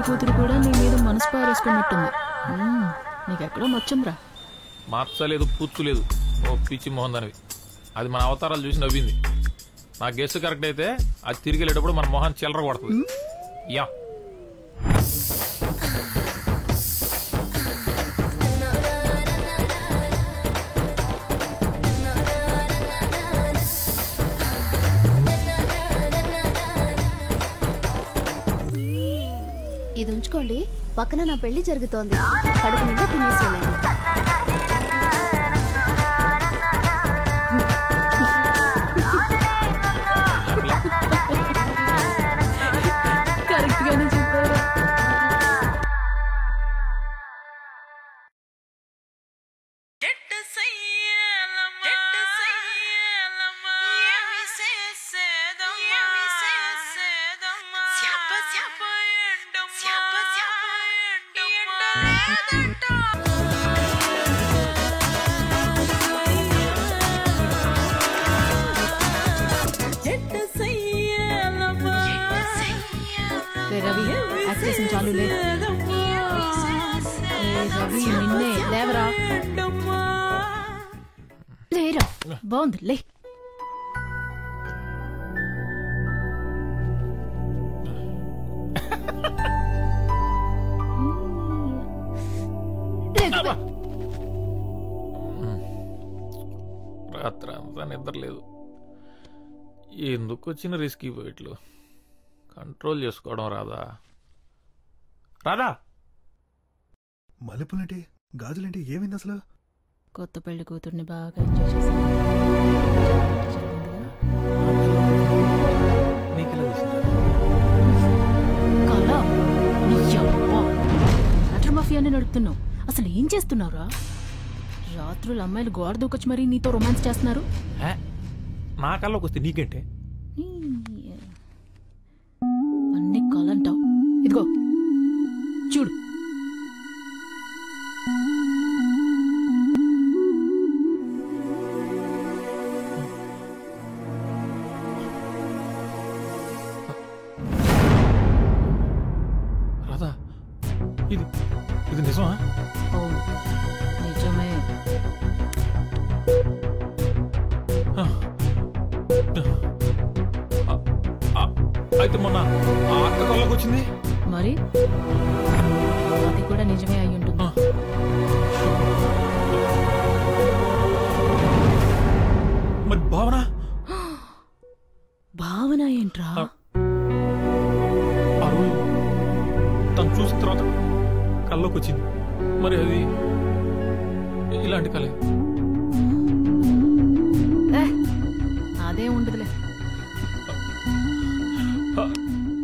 కూతురు కూడా నీ మీద మనసు పారేసుకున్నట్టుంది. నీకెక్కడో మచ్చంరా. మార్చలేదు, పూర్చులేదు. ఓ పిచ్చి మోహన్ దానివి. అది మన అవతారాలు చూసి నవ్వింది. నా గెస్ట్ కరెక్ట్ అయితే అది తిరిగి వెళ్ళేటప్పుడు మన మొహన్ చిల్లర కొడుతుంది. యా ఇది ఉంచుకోండి, పక్కన నా పెళ్లి జరుగుతోంది. కడుపు నిండా తినేసేయాలండి. కరెక్ట్ గానే చెప్పారు. రవి యాక్ట్ చేసిన చాలు లే. రవి నిన్నే లేవరా. లేరా, బాగుంది లే. రాత్రి అంతా నిద్ర లేదు. ఎందుకు వచ్చిన రిస్క్ పోయిట్లు కంట్రోల్ చేసుకోవడం రాదా? రాదా? మల్లెపూలంటే గాజులేంటి, ఏమైంది అసలు? కొత్త పెళ్లి కూతుర్ని బాగా ఎంజాయ్ చేశాను. వాటర్ మాఫియాని నడుపుతున్నావు. అసలు ఏం చేస్తున్నావురా? రాత్రులు అమ్మాయిలు గోడ దూకొచ్చి మరీ నీతో రొమాన్స్ చేస్తున్నారు. నా కల్లోకి వస్తే నీకేంటే? అన్ని కాలంటావు. ఇదిగో చూడు. రాధా, ఇది ఇది నిజమా? నిజమే. అయితే మొన్న ఆ అక్క కళ్ళకి వచ్చింది మరి, అది కూడా నిజమే అయి ఉంటుంది. మరి భావన? భావన ఏంట్రా? ఆ రోజు తను చూసిన తర్వాత కళ్ళకి వచ్చింది. మరి అది ఇలాంటి కళ? అదే ఉండదులే.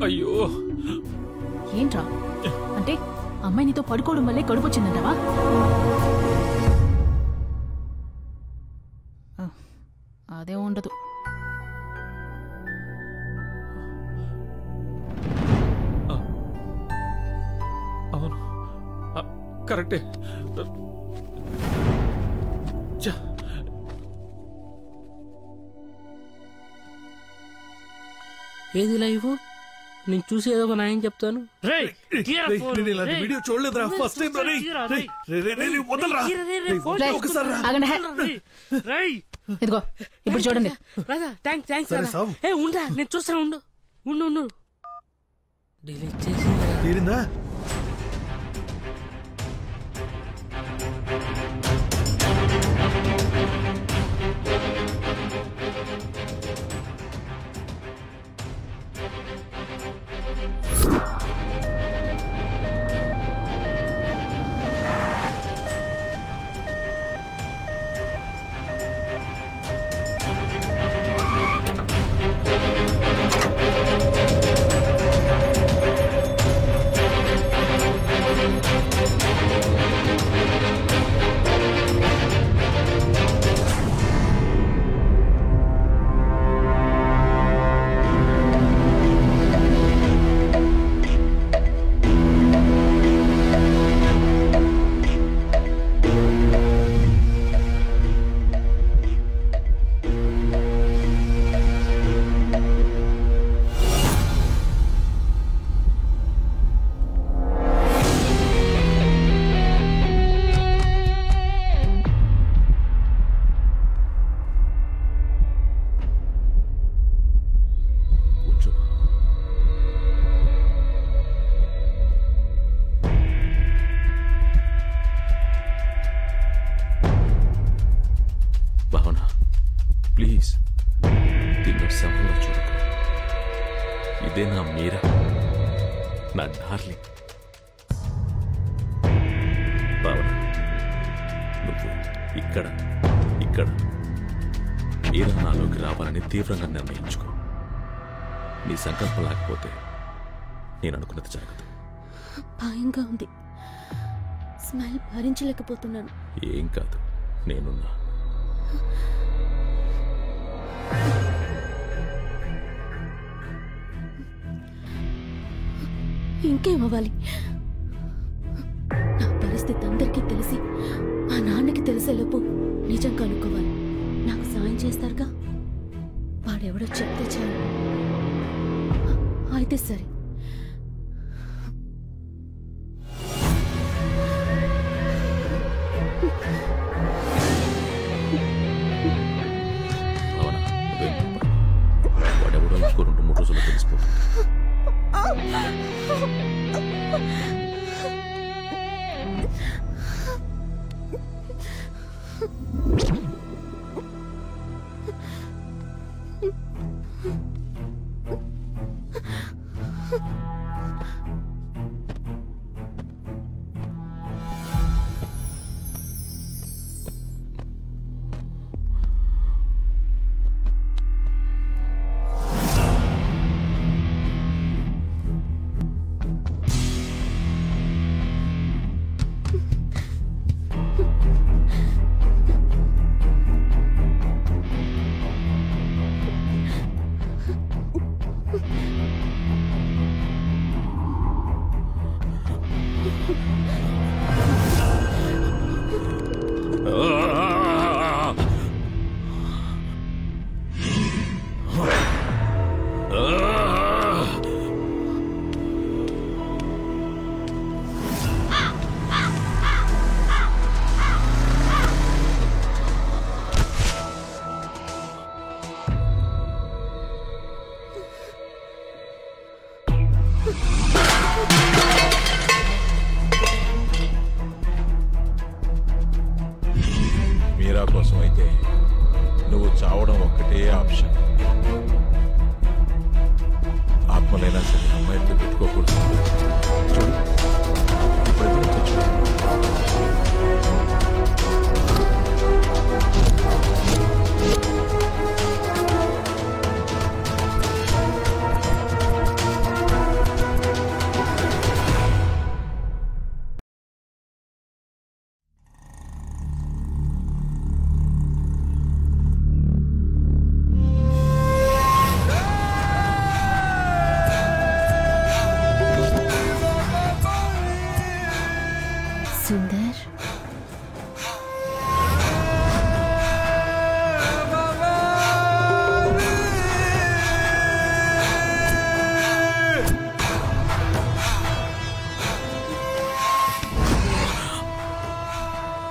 అయ్యో, ఏంట్రా? అంటే అమ్మాయి నీతో పడుకోవడం వల్లే కడుపు వచ్చిందంటావా? అదే ఉండదు. అవును, కరెక్టే. ఏది లైవ్? నేను చూసి ఏదో ఒక న్యాయం చెప్తాను. వీడియో చూడలేదురా, ఫస్ట్ టైం. ఇదిగో ఇప్పుడు చూడండి. ఉండా, నేను చూస్తాను. ఉండు ఉండు ఉండు. డిలీట్ చేసి తీరిందా? ఇదే నా మీరా, నా డార్లింగ్. భావన, నువ్వు ఇక్కడ ఇక్కడ మీరా నాలోకి రావాలని తీవ్రంగా నిర్ణయించుకో. నీ సంకల్పం లేకపోతే నేను అనుకున్నది జరగదు. భయంగా ఉంది, స్మైల్ భరించలేకపోతున్నాను. ఏం కాదు, నేనున్నా. ఇంకేమవ్వాలి? నా పరిస్థితి అందరికీ తెలిసి మా నాన్నకి తెలిసేలోపు నిజం కనుక్కోవాలి. నాకు సాయం చేస్తారుగా? వాడెవడో చెప్తే చాలు. అయితే సరే. వాడెవడో ఇంకో 2-3 రోజుల్లో తెలిసిపోతుంది. మీరా కోసం అయితే నువ్వు చావడం ఒక్కటే ఆప్షన్. ఆత్మలైనా సరే అమ్మాయితో పెట్టుకోకూడదు. చూడు, ఇప్పుడు సుందర్,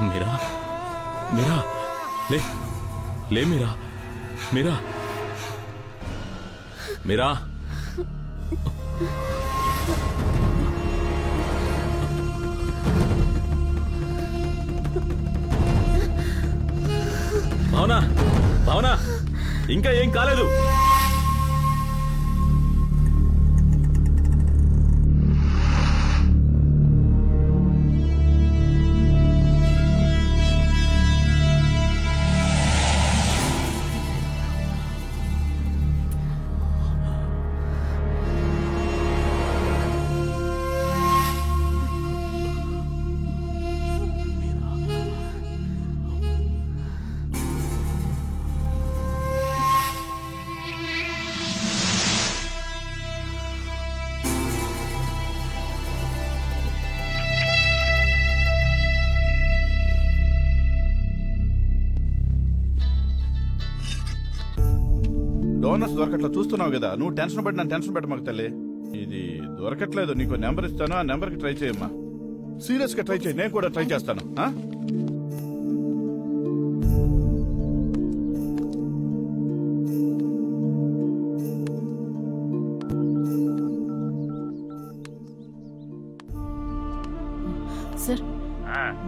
మీరా, మీరా, లే లే మీరా, మీరా, మీరా. భావన, భావన, ఇంకా ఏం కాలేదు. డోనర్స్ దొరకట్లా చూస్తున్నావు కదా, నువ్వు టెన్షన్ పడి నన్ను టెన్షన్ పెట్టమాకు తల్లి. ఇది దొరకట్లేదు, నీకు నెంబర్ ఇస్తాను, ఆ నెంబర్కి ట్రై చేయమ్మా. సీరియస్ గా ట్రై చేయి, నేను కూడా ట్రై చేస్తాను. సార్,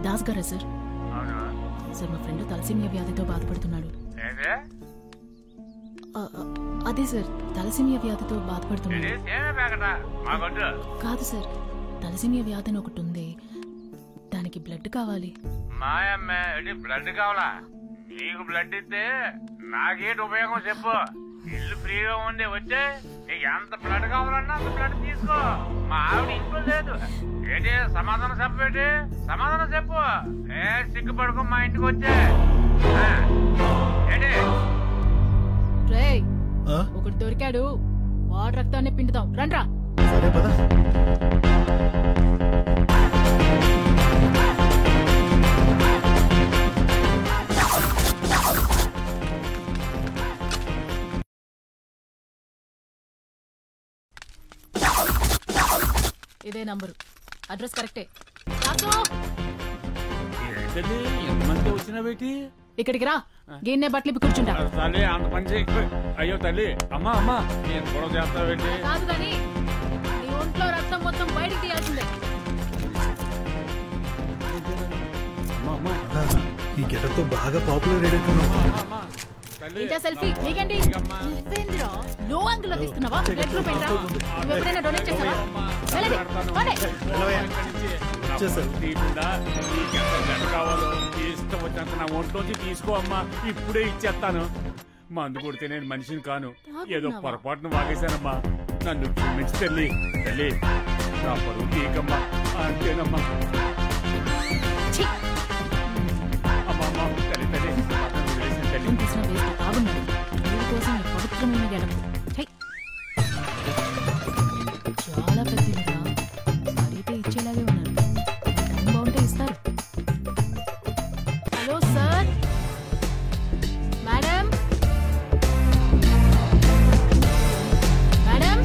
దాస్ గారా సార్? సార్, మా ఫ్రెండ్ తలసేమియా వ్యాధితో బాధపడుతున్నాడు. అదే సార్ తలసేమియా వ్యాధితో బాధపడుతున్నాను. కాదు సార్, తలసేమియా వ్యాధి అని ఒకటి ఉంది, దానికి బ్లడ్ కావాలి. మాయమ్మే బ్లడ్ కావాలా? నీకు బ్లడ్ ఇస్తే నాకేంటి ఉపయోగం చెప్పు. ఇల్లు ఫ్రీగా ఉంది, వచ్చే నీకు ఎంత బ్లడ్ కావాలన్నా అంత బ్లడ్ తీసుకో. మా ఆవిడ ఇంట్లో లేదు. ఏంటి సమాధానం చెప్పేటి? సమాధానం చెప్పు. ఏ సిగ్గుపడుకో, మా ఇంటికి వచ్చే. ఏంటి రేయ్, ఒకటి దొరికాడు, వాడు రక్తాన్ని పిండుతాం, రండ్రా. సరే పద. ఇదే నంబరు, అడ్రస్ కరెక్టే. ఎంతమంది వచ్చినా బేటి ఇక్కడికి రా, గిన్నె బట్టలు కూర్చుంటా. తల్లి అంత పని చేయి. అయ్యో తల్లి, అమ్మా అమ్మా నేను గొడవ చేస్తా బేటి. కాదు కానీ నీ ఒంట్లో రక్తం మొత్తం బయటికి తీయాల్సిందే. ఈ గెటప్ తో బాగా పాపులర్ అయిపోతున్నావు. ఇంకా సెల్ఫీ నీకేంటి? లో యాంగిల్ లో తీసుకున్నావా? బ్లడ్ గ్రూప్ ఏంట్రా? నువ్వు ఎప్పుడైనా డొనేట్ చేసావా? వెళ్ళండి, కావాలో ఇష్టం వచ్చినంత నా ఒంట్లోంచి తీసుకో అమ్మా, ఇప్పుడే ఇచ్చేస్తాను. మందు కొడితే నేను మనిషిని కాను, ఏదో పొరపాటును వాగేశానమ్మా, నన్ను క్షమించి తల్లి. తల్లి నా పరువు తీకమ్మా, అంతేనమ్మా. అమ్మా అమ్మా తల్లి తల్లి రక్తం తీసిన వేస్ట్ బాగున్నాడు. వీడి కోసం ఈ పవిత్రమైన గెడపు చాలా పెద్దదిగా అడిగితే ఇచ్చేలాగే ఉన్నారు. టైం బాగుంటే ఇస్తారు. Hello sir, madam madam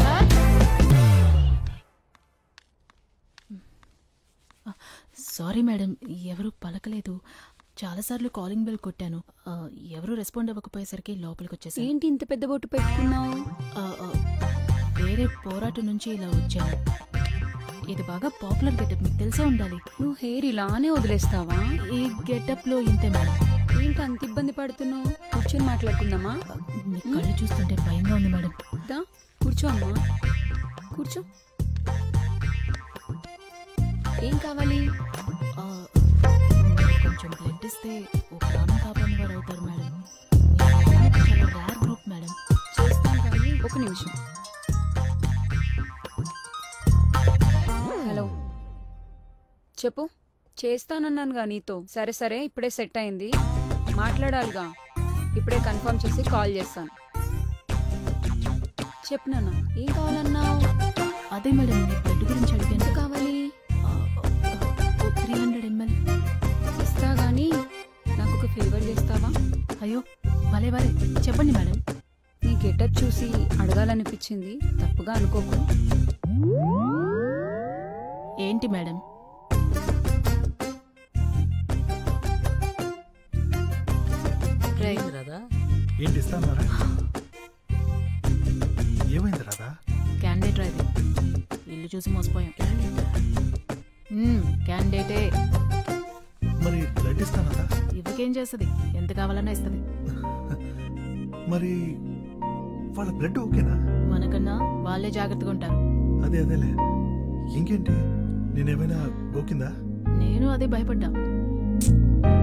sir. Sorry madam, ఎవరు పలకలేదు. చాలాసార్లు కాలింగ్ బెల్ కొట్టాను, ఎవరు రెస్పాండ్ అవ్వకపోయేసరికి లోపలికి వచ్చేసాను. ఏంటి ఇంత పెద్ద బొట్టు పెట్టుకున్నావు? వేరే పోరాటం నుంచి ఇలా వచ్చాను. ఇది బాగా పాపులర్ గెటప్, మీకు తెలిసే ఉండాలి. నువ్వు హెయిర్ ఇలానే వదిలేస్తావా? ఈ గెటప్ లో ఇంతే మేడం. ఏంటి అంత ఇబ్బంది పడుతున్నావు? కూర్చొని మాట్లాడుకుందామా? మీ కళ్ళు చూస్తుంటే భయంగా ఉంది మేడం. కూర్చో అమ్మా, కూర్చో. ఏం కావాలి? కొంచెం బ్లడ్ ఇస్తే ఓ ప్రాణం కాపాడిన వారు అవుతారు మేడం. చాలా రేర్ గ్రూప్ మేడం. చేస్తాను కానీ ఒక నిమిషం. హలో చెప్పు. చేస్తానన్నానుగా నీతో. సరే సరే, ఇప్పుడే సెట్ అయింది, మాట్లాడాలిగా. ఇప్పుడే కన్ఫర్మ్ చేసి కాల్ చేస్తాను. చెప్పు నాన్న, ఏం కావాలన్నావు? అదే మేడం, మీ బ్లడ్ గురించి అడిగాను. ఎంత కావాలి? 300 ml. ఇస్తా గానీ నాకు ఒక ఫేవర్ చేస్తావా? అయ్యో భలే భలే, చెప్పండి మేడం. నీ గెటప్ చూసి అడగాలనిపించింది, తప్పుగా అనుకోకు. ఏంటి మేడం? ఏంటి ఇస్తాన్నారా? ఏమైంది రాదా? క్యాండిడేట్ రాది, ఇల్లు చూసి మోసపోయాం. క్యాండిడేటే. మరి బ్లడ్ ఇస్తానదా? ఇవ్వకేం చేస్తుంది, ఎంత కావాలన్నా ఇస్తుంది. మరి వాళ్ళ బ్లడ్ ఓకేనా? మనకన్నా వాళ్ళే జాగ్రత్తగా ఉంటారు. అదే అదేలే. ఇంకేంటి, నేనేమైనా గోకిందా? నేను అదే భయపడ్డా,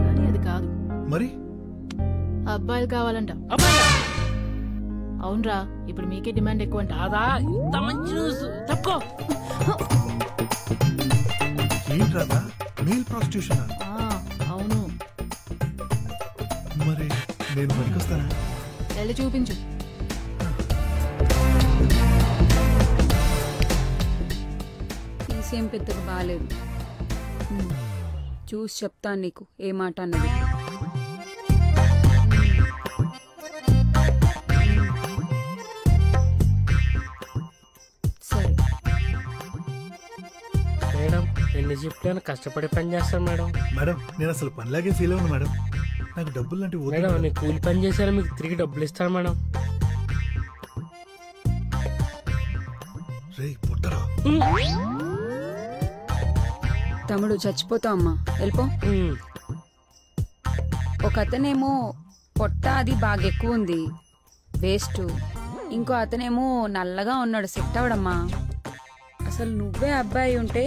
కానీ అది కాదు. మరి అబ్బాయిలు కావాలంట. అవునరా, ఇప్పుడు మీకే డిమాండ్ ఎక్కువ అంట. అదా ఇంత మంచి న్యూస్ తక్కువ. ఏంట్రాదా, మెయిల్ ప్రాస్టిట్యూషన్? అవును. మరి నేను పనికొస్తానా? వెళ్ళి చూపించు. తీసేం పెద్దగా బాగాలేదు, చూసి చెప్తాను నీకు ఏ మాట అన్నది. సరే మేడం, ఎన్ని చెప్పాను కష్టపడి పని చేస్తాను మేడం. మేడం నేను అసలు పనిలాగే ఫీల్ అవ్వను మేడం, నాకు డబ్బులు లాంటివి వద్దు మేడం. నేను కూలి పని చేశాను, మీకు తిరిగి డబ్బులు ఇస్తాను మేడం. రే పుట్టరా, తమ్ముడు చచ్చిపోతావు అమ్మా, వెళ్ళిపో. ఒక అతనేమో పొట్ట అది బాగా ఎక్కువ ఉంది, వేస్ట్. ఇంకో అతనేమో నల్లగా ఉన్నాడు, సెట్ అవడమ్మా. అసలు నువ్వే అబ్బాయి ఉంటే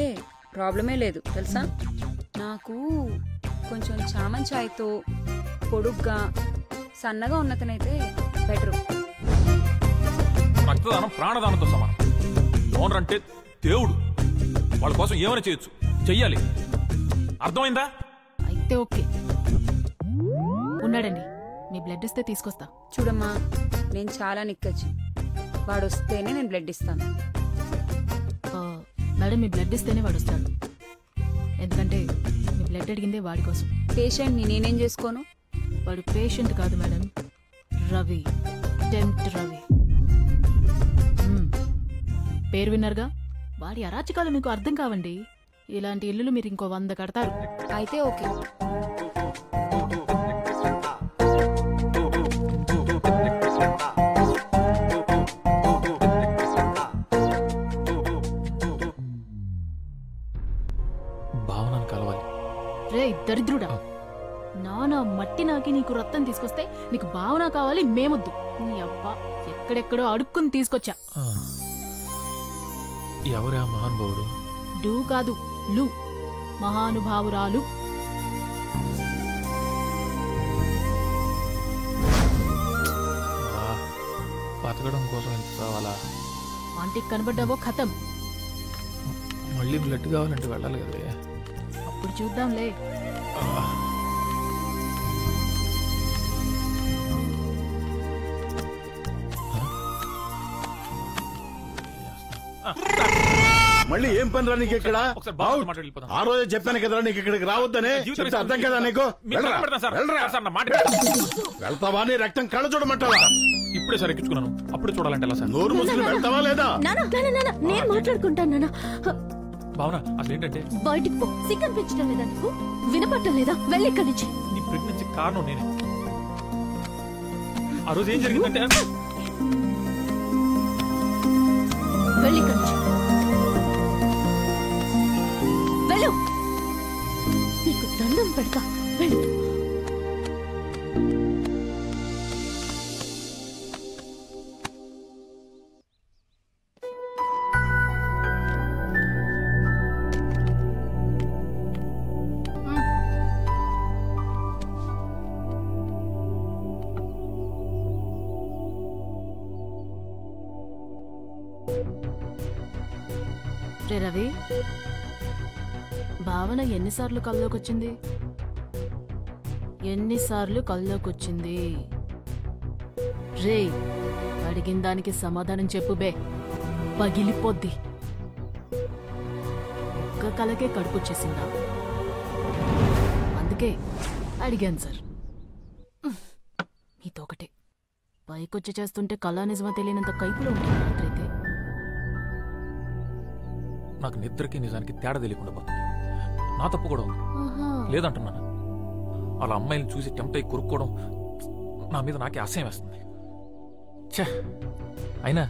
ప్రాబ్లమే లేదు తెలుసా. నాకు కొంచెం చామన్ ఛాయ్తో పొడుగ్గా సన్నగా ఉన్నతనైతే బెటరు. రక్తదానం ప్రాణదానంతో సమానం. డోనర్ అంటే దేవుడు, వాళ్ళ కోసం ఏమైనా చేయొచ్చు, చెయ్యాలి. అర్థమైందా? అయితే ఓకే, ఉన్నాడండి, మీ బ్లడ్ ఇస్తే తీసుకొస్తా. చూడమ్మా, నేను చాలా నిక్కచ్చు, వాడు వస్తేనే నేను బ్లడ్ ఇస్తాను. మేడం, మీ బ్లడ్ ఇస్తేనే వాడు వస్తాడు, ఎందుకంటే మీ బ్లడ్ అడిగిందే వాడి కోసం. పేషెంట్ని నేనేం చేసుకోను? వాడు పేషెంట్ కాదు మేడం, రవి, టెంప్ట్ రవి. పేరు విన్నారుగా, వాడి అరాచకాలు మీకు అర్థం కావండి. ఇలాంటి ఇల్లులు మీరు ఇంకో 100 కడతారు. అయితే ఓకే. భావనను కలవాలి. రే దరిద్రుడా, నానా మట్టి నాకి నీకు రక్తం తీసుకొస్తే నీకు భావన కావాలి, మేమొద్దు. నీ అబ్బా ఎక్కడెక్కడో అడుక్కుని తీసుకొచ్చా. ఎవరా మహానుభావుడు? డూ కాదు, లు, మహానుభావురాలు. బతకడం కోసం ఎంత కావాలా? ఆంటీకి కనబడ్డావో ఖతం. మళ్ళీ బ్లడ్ కావాలంటే వెళ్ళాలి కదా. అప్పుడు చూద్దాంలే. మళ్ళీ ఏం పని రా నీకు ఇక్కడ? ఆ రోజే చెప్పాను కదరా నీకు ఇక్కడికి రావద్దనే. చెప్తే అర్థం కదా నీకు? వెళ్తావా? నీ రక్తం కళ్ళ చూడమంటావా? ఇప్పుడే సార్ ఎక్కించుకున్నాను, అప్పుడే చూడాలంటే ఎలా సార్? నోరు మూసుకుని వెళ్తావా లేదా? నేను మాట్లాడుకుంటాను నాన్న. భావన, అసలు ఏంటంటే బయటికి పో. సిగ్గం పెంచడం లేదా నీకు? వినపట్టం లేదా? వెళ్ళి ఇక్కడి నుంచి. నీ ప్రెగ్నెన్సీ కారణం నేనే. ఆ రోజు ఏం జరిగిందంటే వెళ్ళి ఇక్కడి నుంచి వెళ్ళు. నీకు దండం పెడతా, వెళ్ళు. రే రవి, భావన ఎన్నిసార్లు కల్లోకొచ్చింది? ఎన్నిసార్లు కల్లోకొచ్చింది? రే, అడిగిన దానికి సమాధానం చెప్పు బే, పగిలిపోద్ది. ఒక్క కలకే కడుపుచ్చేసిందా? అందుకే అడిగాను సార్. మీతో ఒకటే పైకొచ్చి చేస్తుంటే కళా నిజమా తెలియనంత కైపులో ఉంటుంది రాత్రైతే. నాకు నిద్రకి నిజానికి తేడా తెలియకుండా పోతుంది. నా తప్పు కూడా ఉంది, లేదంటున్నాను. అలా అమ్మాయిని చూసి టెంప్ట్ అయి కొరుక్కోవడం నా మీద నాకే అసహ్యం వేస్తుంది. ఛే, అయినా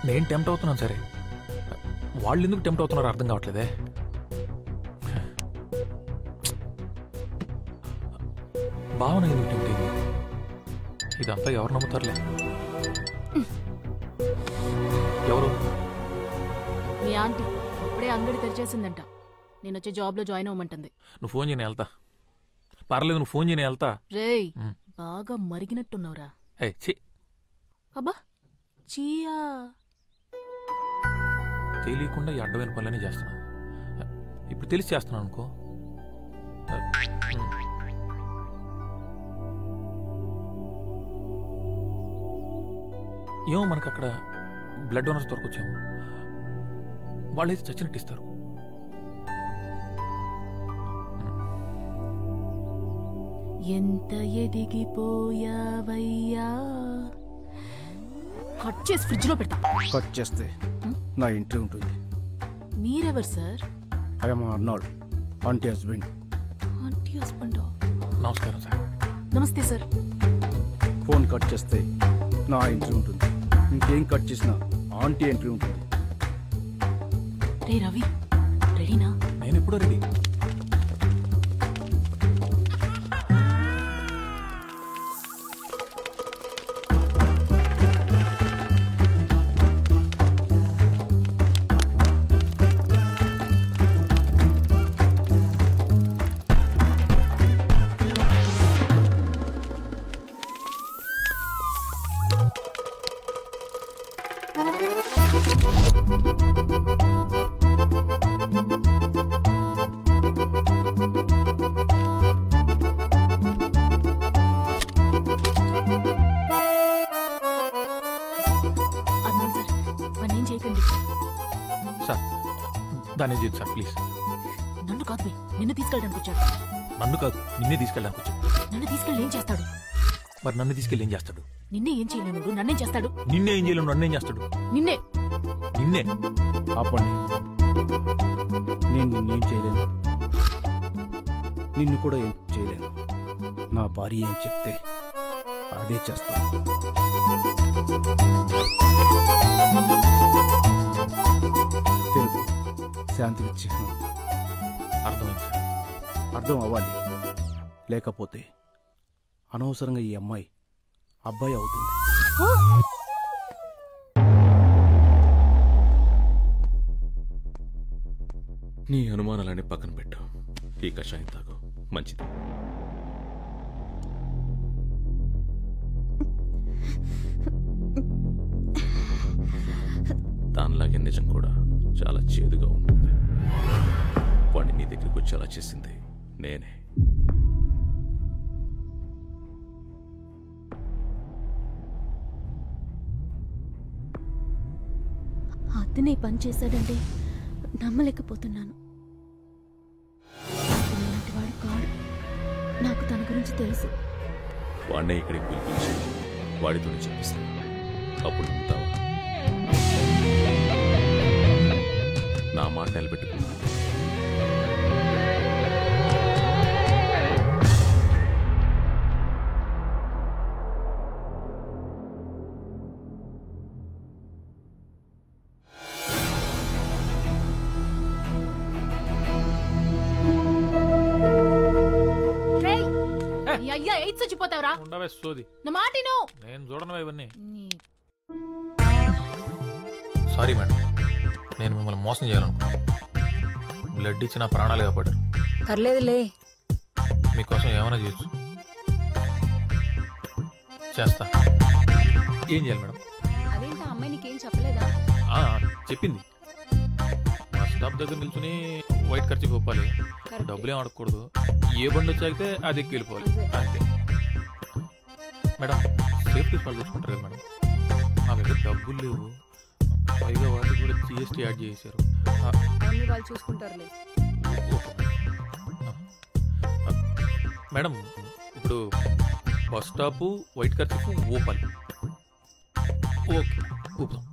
నేను టెంప్ట్ అవుతున్నాను సరే, వాళ్ళు ఎందుకు టెంప్ట్ అవుతున్నారో అర్థం కావట్లేదే. భావన ఎందుకు టెంప్ట్ అయింది? ఇదంతా ఎవరు నమ్ముతారులే. ఎవరు? మీ ఆంటీ ఇప్పుడే అంగడి తెరిచేసిందంట. నేను వచ్చే జాబ్ లో జాయిన్ అవ్వమంటుంది. నువ్వు ఫోన్ చేయని వెళ్తా. పర్లేదు, నువ్వు ఫోన్ చేయని వెళ్తా. రేయ్, బాగా మరిగినట్టున్నావురా. అబ్బా చీయా, తెలియకుండా ఈ అడ్డమైన పనులన్నీ చేస్తున్నా. ఇప్పుడు తెలిసి చేస్తున్నాను అనుకో. ఏమో మనకు అక్కడ బ్లడ్ డోనర్స్ దొరకొచ్చేమో. వాళ్ళైతే చచ్చినట్టు ఇస్తారు. ఎంత ఎదిగిపోయావయ్యా. కట్ చేసి ఫ్రిడ్జ్ లో పెడతా. కట్ చేస్తే నా ఎంట్రీ ఉంటుంది. మీరెవరు sir? I'm Arnold, aunty husband. Aunty husband? నమస్కారం సార్. నమస్తే సార్. ఫోన్ కట్ చేస్తే నా ఎంట్రీ ఉంటుంది. ఇంకేం కట్ చేసినా ఆంటీ ఎంట్రీ ఉంటుంది. రే రవి, రెడీనా? నేను ఎప్పుడో రెడీ. చేయకండి. సార్ దాన్ని చేయదు సార్ ప్లీజ్. నన్ను కాదు నిన్ను తీసుకెళ్ళడానికి వచ్చాడు. నన్ను కాదు నిన్నే తీసుకెళ్ళడానికి వచ్చాడు. నన్ను తీసుకెళ్ళి ఏం చేస్తాడు? మరి నన్ను తీసుకెళ్ళి ఏం చేస్తాడు? నిన్నే ఏం చేయలేను. నన్నేం చేస్తాడు? నిన్నే ఏం చేయలేను. నన్నేం చేస్తాడు? నిన్నే నిన్నే ఆపండి. నేను నిన్నేం చేయలేను, నిన్ను కూడా ఏం చేయలేను. నా భార్య ఏం చెప్తే అదే చేస్తాను. తెలుగు శాంతికి చిహ్నం. అర్థమైంది. అర్థం అవ్వాలి, లేకపోతే అనవసరంగా ఈ అమ్మాయి అబ్బాయి అవుతుంది. నీ అనుమానాలని పక్కన పెట్టు. ఈ కషాయం తాగు, మంచిది. దానిలాగే నిజం కూడా చాలా చేదుగా ఉంటుంది. వాడిని నీ దగ్గరికి వచ్చేలా చేసింది నేనే. అతనే పని చేశాడంటే నమ్మలేకపోతున్నాను. ఇలాంటి వాడు కాడు. నాకు తన గురించి తెలుసు. వాడినే ఇక్కడికి పిలిపించి వాడితోనే చెప్పిస్తాను. అప్పుడు నమ్ముతావా? నా మాట నిలబెట్టుకున్నా. అయ్యా ఎయిట్ చచ్చిపోతావురా. ఉండవే సోది. నా మాటిను. నేను చూడను ఇవన్నీ. సారీ మేడం, నేను మిమ్మల్ని మోసం చేయాలనుకున్నాను. బ్లడ్ ఇచ్చి నా ప్రాణాలు కాపాడారు. పర్లేదులే, మీకోసం ఏమైనా చేయొచ్చు. చేస్తా. ఏం చేయాలి మేడం? అదేంటా అమ్మాయి నీకేం చెప్పలేదా? చెప్పింది. మా స్టాప్ దగ్గర నిల్చుని వైట్ ఖర్చు ఒప్పాలి, డబ్బులేం అడగకూడదు, ఏ బండి వచ్చాకే అది ఎక్కి వెళ్ళిపోవాలి అంతే. మేడం సేఫ్టీ ఫాల్ తెచ్చుకుంటారు కదా మేడం, నా దగ్గర డబ్బులు లేవు. పైగా వాళ్ళు కూడా జిఎస్టీ యాడ్ చేశారు. వాళ్ళు చూసుకుంటారులే. మేడం ఇప్పుడు బస్ స్టాప్ వైట్ ఖర్చు ఓపాలి. ఓకే ఊపుదాం.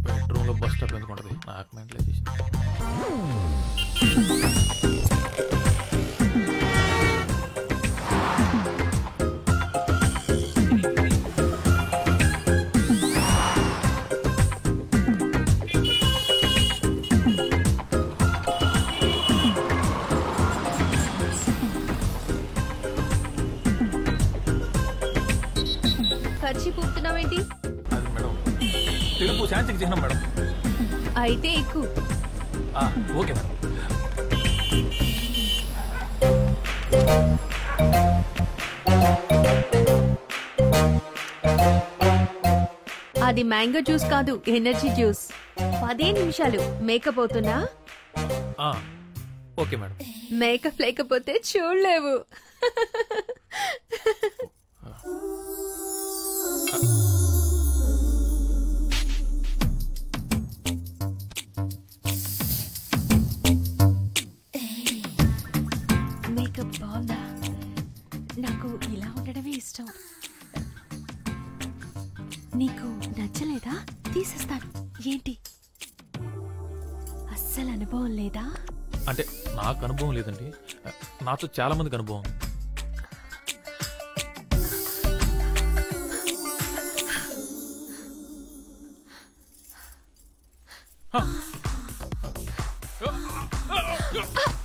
బెడ్రూమ్లో బస్ స్టాప్ ఎందుకు ఉంటుంది? నాకు మెంటలే చేసి. ఖర్చు పూపుతున్నావేంటి? అది మేడం తెలుపు శాంతికి చిహ్నం మేడం. అయితే ఎక్కువ. Okay madam. అది మ్యాంగో జ్యూస్ కాదు, ఎనర్జీ జ్యూస్. 10 నిమిషాలు మేకప్ అవుతున్నా? Okay madam. మేకప్ లేకపోతే చూడలేవు. మేకప్ బాగుందా? నాకు ఇలా ఉండడమే ఇష్టం. నీకు నచ్చలేదా? తీసేస్తాను. ఏంటి అస్సలు అనుభవం లేదా? అంటే నాకు అనుభవం లేదండి, నాతో చాలా మందికి అనుభవం.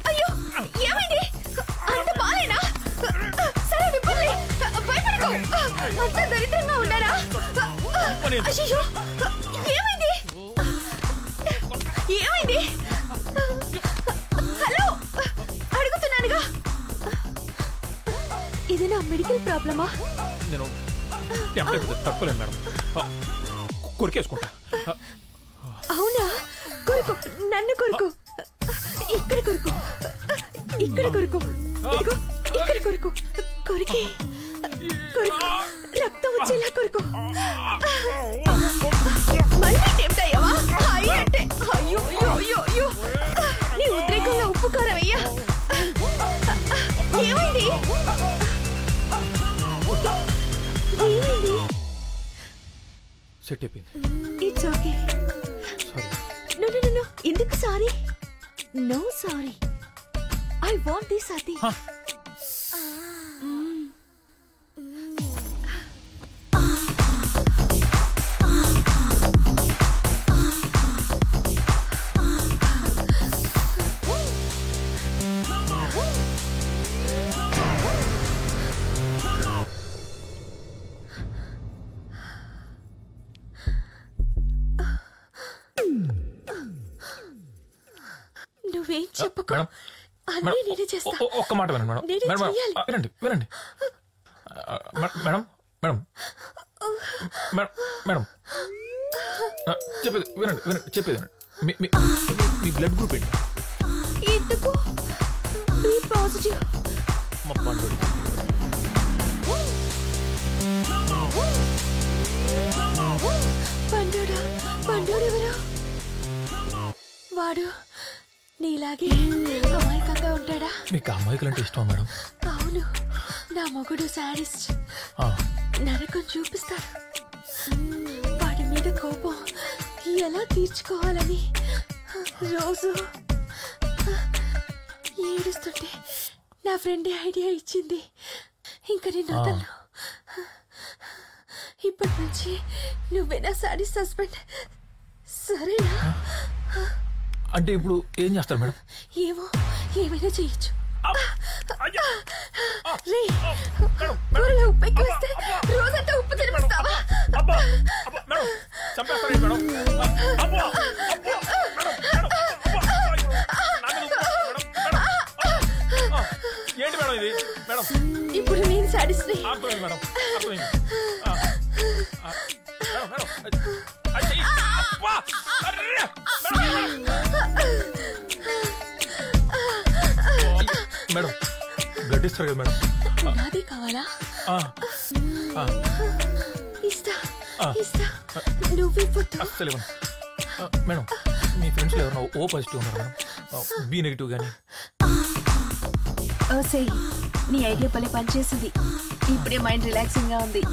అయ్యో ఏమైంది? అంత బాలేనా? సరే విప్పండి, భయపడకు. అంత దరిద్రంగా ఉన్నారా? అయ్యో ఏమైంది? ఏమైంది? హలో అడుగుతున్నానుగా. ఇది నా మెడికల్ ప్రాబ్లమా? నేను తక్కువలేదు మేడం, కొరికేసుకుంటా. అవునా? కొరుకు, నన్ను కొరుకు. ఇక్కడ కొరుకు, ఇక్కడ కొరుకు. ఇదిగో ఇక్కడ కొరుకు. కొరికి కొరుకు, రక్తం వచ్చేలా కొరుకు. మళ్ళీ టెంప్ట్ అయ్యావా? సెట్ అయిపోయింది. It's okay. No no no, ఎందుకు sorry? No sorry, I want this Sathi. నువ్వేం చెప్పకు, అన్నీ నేనే చేస్తా. ఒక్క మాట వినండి మేడం. నేనే మేడం చెయ్యాలి. వినండి వినండి మేడం మేడం మేడం మేడం చెప్పేది వినండి వినండి చెప్పేది వినండి. మీ బ్లడ్ గ్రూప్ ఏంటి? ఎందుకు? B positive. మా పండు పండుడా? పండుడెవరు? వాడు నీలాగే అమాయకంగా ఉంటాడా? మీకు అమాయకులంటే ఇష్టం మేడం? అవును, నా మొగుడు సాడిస్ట్. నరకం చూపిస్తాడు. వాడి మీద కోపం ఎలా తీర్చుకోవాలని రోజు ఏడుస్తుంటే నా ఫ్రెండ్ ఐడియా ఇచ్చింది. ఇంకా నేను వదలను. ఇప్పటి నుంచి నువ్వే నా సాడిస్ట్ హస్బెండ్, సరేనా? అంటే ఇప్పుడు ఏం చేస్తారు మేడం? ఏమో, ఏమైనా చేయొచ్చు. కూరలో ఉప్పు ఎక్కువ వస్తే రోజంతా ఉప్పు తినిపిస్తావా? ఏంటి మేడం ఇది? మేడం ఇప్పుడు నేను సాడిస్ట్ని. మేడం మేడం బ్లడ్ ఇస్తారు కదా మేడం? నాదే కావాలా? ఇస్తా ఇస్తా, నువ్వు అస్సలు మేడం. మీ ఫ్రెండ్స్ ఎవరన్నా ఓ పాజిటివ్ ఉన్నారు మేడం? బి నెగిటివ్ కానీ? ఓసే, నీ ఐడియా పని పనిచేసింది. ఇప్పుడే మైండ్ రిలాక్సింగ్ గా ఉంది.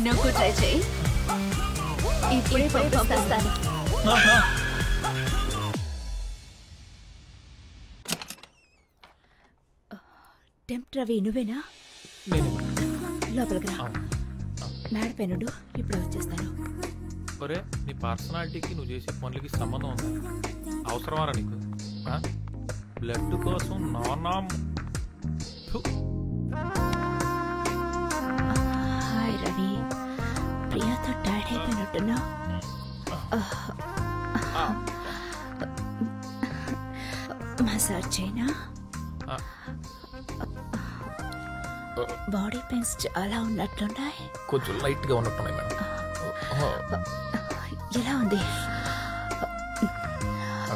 నువ్వు ట్రై చేయి. ఇప్పుడే పంపిస్తాను. టెంప్ రవి, నువ్వేనా? లోపలికి రా. మేడపైనుడు, ఇప్పుడు వచ్చేస్తాను. ఒరే, నీ పర్సనాలిటీకి నువ్వు చేసే పనులకి సంబంధం ఉంది. అవసరమారా నీకు? బ్లడ్ కోసం నానా. హాయ్ రవి, ప్రియాతో టైర్డ్ అయిపోయినట్టున్నా. మసాజ్ చేయనా? బాడీ పెయిన్స్ చాలా ఉన్నట్లున్నాయి. కొంచెం లైట్ గా ఉన్నట్టున్నాయి మేడం. ఎలా ఉంది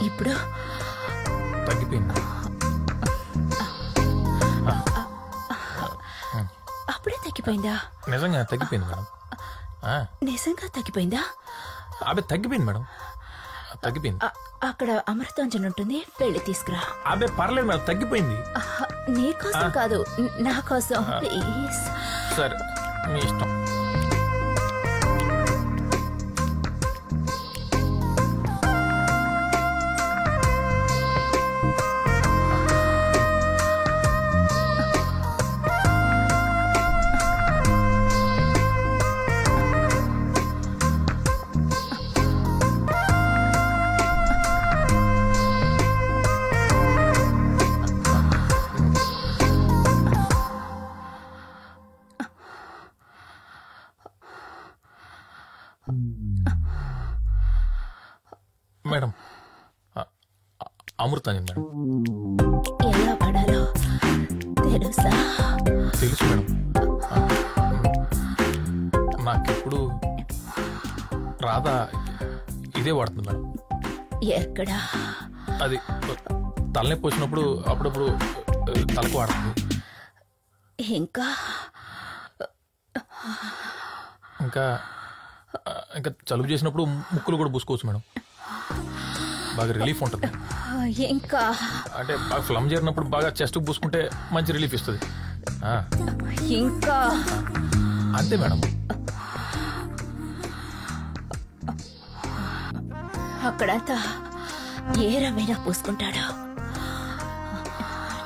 ఇప్పుడు? తగ్గిపోయింది. అప్పుడే తగ్గిపోయిందా? నిజంగా తగ్గిపోయింది మేడం. నిజంగా తగ్గిపోయిందా? అబ్బే తగ్గిపోయింది మేడం, తగ్గిపోయింది. అక్కడ అమృతాంజన్ ఉంటుంది, వెళ్ళి తీసుకురా. అబ్బే పర్లేదు మేడం, తగ్గిపోయింది. నీ కోసం కాదు, నా కోసం ప్లీజ్. సరే, మీ ఇష్టం. Madam, Amrutanjan madam. ఎలా పడాలో తెలుసా? తెలుసు మేడం. నాకెప్పుడు రాధా ఇదే వాడుతుంది మేడం. ఎక్కడా? అది తలనొప్పి వచ్చినప్పుడు అప్పుడప్పుడు తలకు వాడుతుంది. ఇంకా ఇంకా ఇంకా జలుబు చేసినప్పుడు ముక్కులు కూడా పూసుకోవచ్చు మేడం. బాగా రిలీఫ్ ఉంటుంది. ఇంకా అంటే బాగా ఫ్లమ్ చేరినప్పుడు బాగా చెస్ట్ పూసుకుంటే మంచి రిలీఫ్ ఇస్తుంది. ఇంకా అంతే మేడం. అక్కడంతా ఏ రవైనా పూసుకుంటాడు.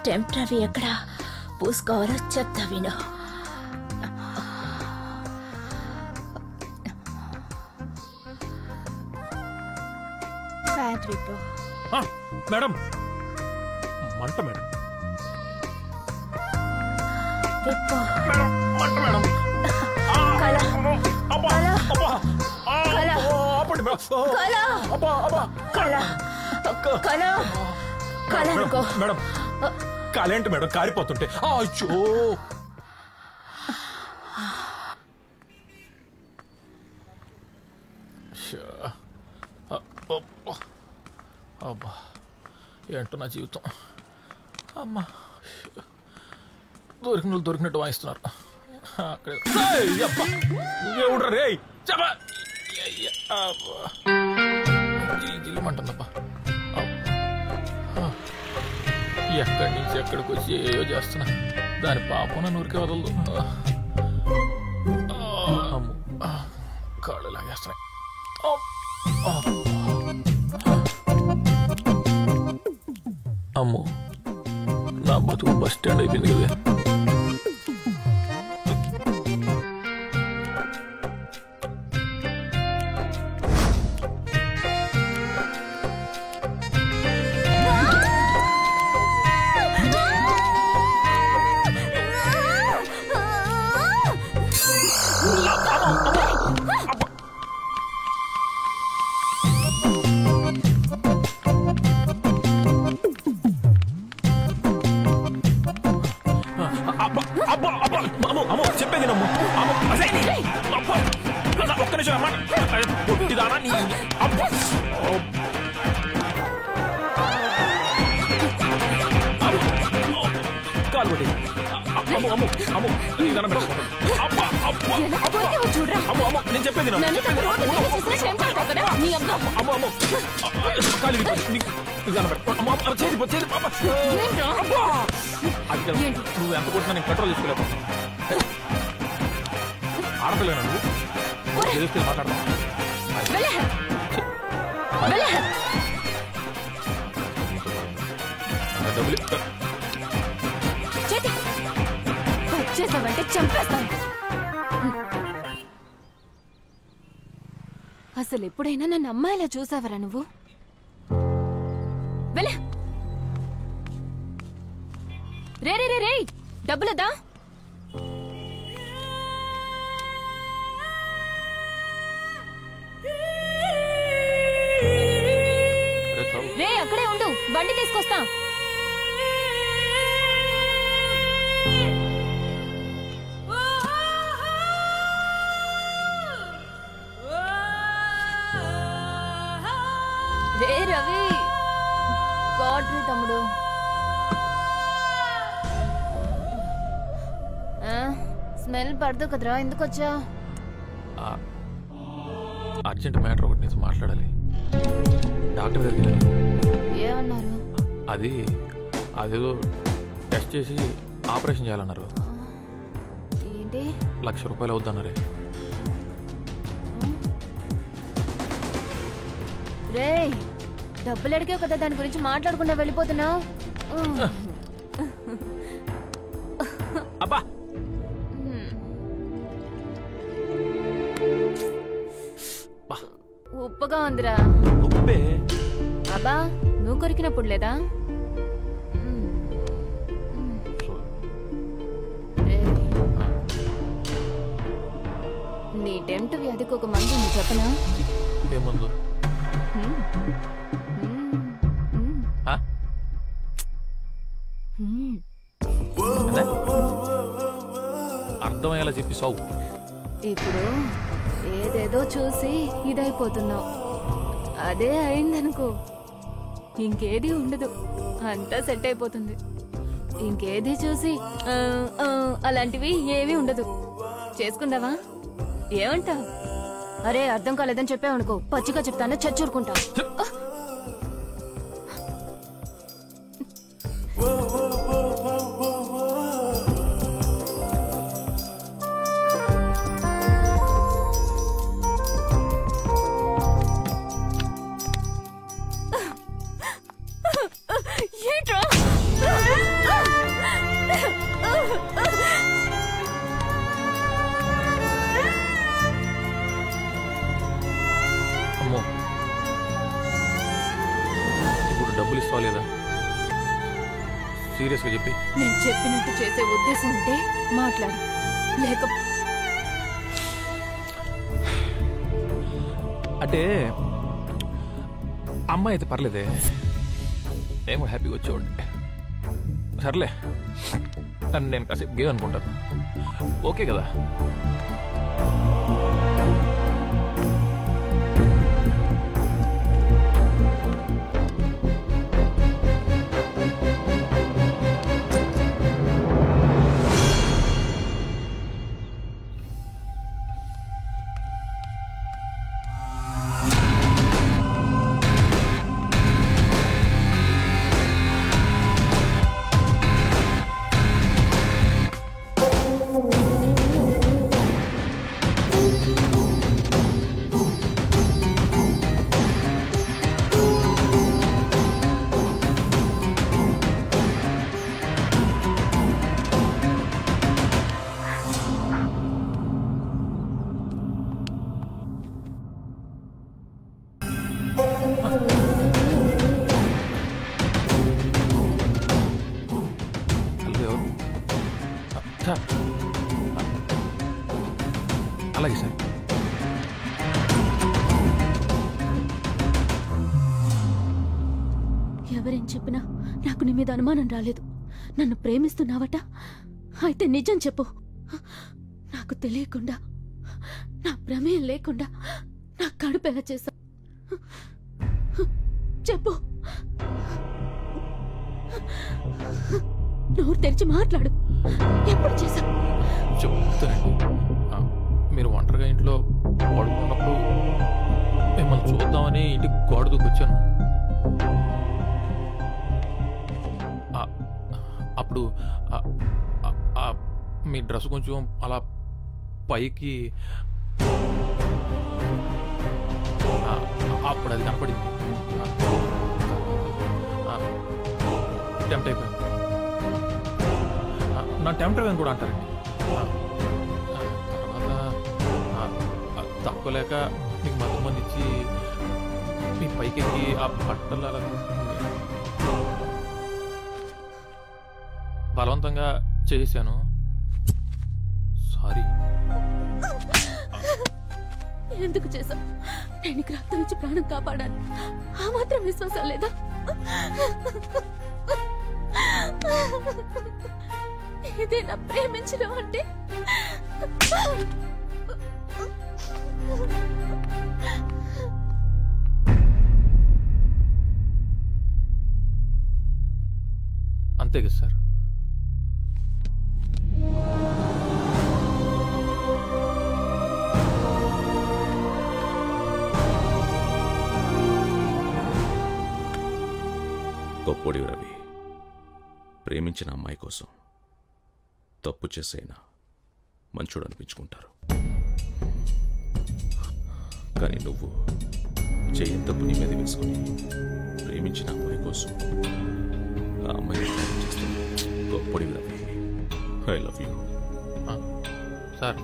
టెంప్ రవి ఎక్కడ పూసుకోవాలో చెప్తా విను. మేడం మంట మేడం మేడం కాలేంటి మేడం కారిపోతుంటే అయ్యో అబ్బా ఏంటో నా జీవితం. అమ్మా దొరికినట్టు వాయిస్తున్నారు. ఎవడ్రా రే జిల్లుమంటుందబ్బా. ఎక్కడి నుంచి ఎక్కడికి వచ్చి ఏయో చేస్తున్నా. దాని పాపం నన్ను ఊరికే వదలదు. కాళ్ళు లాగేస్తున్నాయి. అమ్మో నా బతుకు బస్ స్టాండ్ అయిపోయింది కదా. చెప్పేది నమ్ము. ఒక్క నిమిషం అమ్మా పొట్టిదానా నీ కాలు కొట్టి నేను చెప్పేది నువ్వు ఎంత కొట్టినా నేను కంట్రోల్ చేసుకోలేకపో. ఆడపిల్లేనా నువ్వు? తెలిస్తే మాట్లాడతావు. వచ్చేసావంటే చంపేస్తాను. అసలు ఎప్పుడైనా నన్ను అమ్మాయిలా చూసావరా నువ్వు? వెళ్ళే రే రే రే రే డబ్బులదా? రే అక్కడే ఉండు, బండి తీసుకొస్తా. రే రవి గాడ్రీ తమ్ముడు. స్మెల్ పడదు కదరా, ఎందుకు వచ్చా? అర్జెంట్ మ్యాటర్ ఒకటి నుంచి మాట్లాడాలి. డాక్టర్ దగ్గర ఏమన్నారు? అదేదో టెస్ట్ చేసి ఆపరేషన్ చేయాలన్నారు. ఏంటి? 1,00,000 రూపాయలు అవుద్దన్నారే. రే డబ్బులు అడిగావు కదా, దాని గురించి మాట్లాడకుండా వెళ్ళిపోతున్నావు. అబ్బా ఉప్పుగా ఉందిరా. ఉప్పే అబ్బా నువ్వు కొరికినప్పుడు లేదా? నీ టెంప్ట్ వ్యాధికి ఒక మందు ఉంది, చెప్పనా? ఏమందు? అర్థమయ్యేలా చెప్పి సావు. ఇప్పుడు ఏదేదో చూసి ఇదైపోతున్నావు. అదే అయిందనుకో ఇంకేది ఉండదు, అంతా సెట్ అయిపోతుంది. ఇంకేది చూసి అలాంటివి ఏమీ ఉండదు. చేసుకుందావా? ఏమంటావు? అరే అర్థం కాలేదని చెప్పావనుకో పచ్చిగా చెప్తాను, చచ్చూరుకుంటా. చేస్తావా లేదా? సీరియస్గా చెప్పి. నేను చెప్పినట్టు చేసే ఉద్దేశం ఉంటే మాట్లాడు, లేక అంటే అమ్మాయి అయితే పర్లేదే, నేను కూడా హ్యాపీగా వచ్చేవాడిని. సర్లే, నన్ను నేను కాసేపు గేమ్ అనుకుంటాను. ఓకే కదా? అలాగే సార్. ఎవరేం చెప్పినా నాకు నీ మీద అనుమానం రాలేదు. నన్ను ప్రేమిస్తున్నావట, అయితే నిజం చెప్పు. నాకు తెలియకుండా, నా ప్రమేయం లేకుండా నా కడుపు ఎలా చేశా చెప్పు. నోరు తెరిచి మాట్లాడు. ఎప్పుడు చేశా చెప్తానండి. మీరు ఒంటరిగా ఇంట్లో పడుకున్నప్పుడు మిమ్మల్ని చూద్దామని ఇంటికి గోడ దూకొచ్చాను. అప్పుడు మీ డ్రెస్ కొంచెం అలా పైకి, అప్పుడు అది కనపడింది. టెంప్ట్ అయిపోయాను. నా టెంప్ట్ అయిపోయాను కూడా అంటారండి. తర్వాత తక్కువలేక మీకు మత్తమంది ఇచ్చి మీ పైకెక్కి ఆ బట్టలు అలా బలవంతంగా చేశాను. సారీ. ఎందుకు చేశావు? నేను నీకు రక్తం ఇచ్చి ప్రాణం కాపాడాను. ఆ మాత్రం విశ్వాసం లేదా? ఇదేనా ప్రేమించడం అంటే? అంతే కదా సార్. గొప్పోడి రవి, ప్రేమించిన అమ్మాయి కోసం తప్పు చేసైనా మంచోడు అనిపించుకుంటారు. కానీ నువ్వు చేయని తప్పు నీ మీద వేసుకుని ప్రేమించిన అమ్మాయి కోసం ఆ అమ్మాయి చేస్తుంది. గొప్పోడి Ravi, I love you. Sir,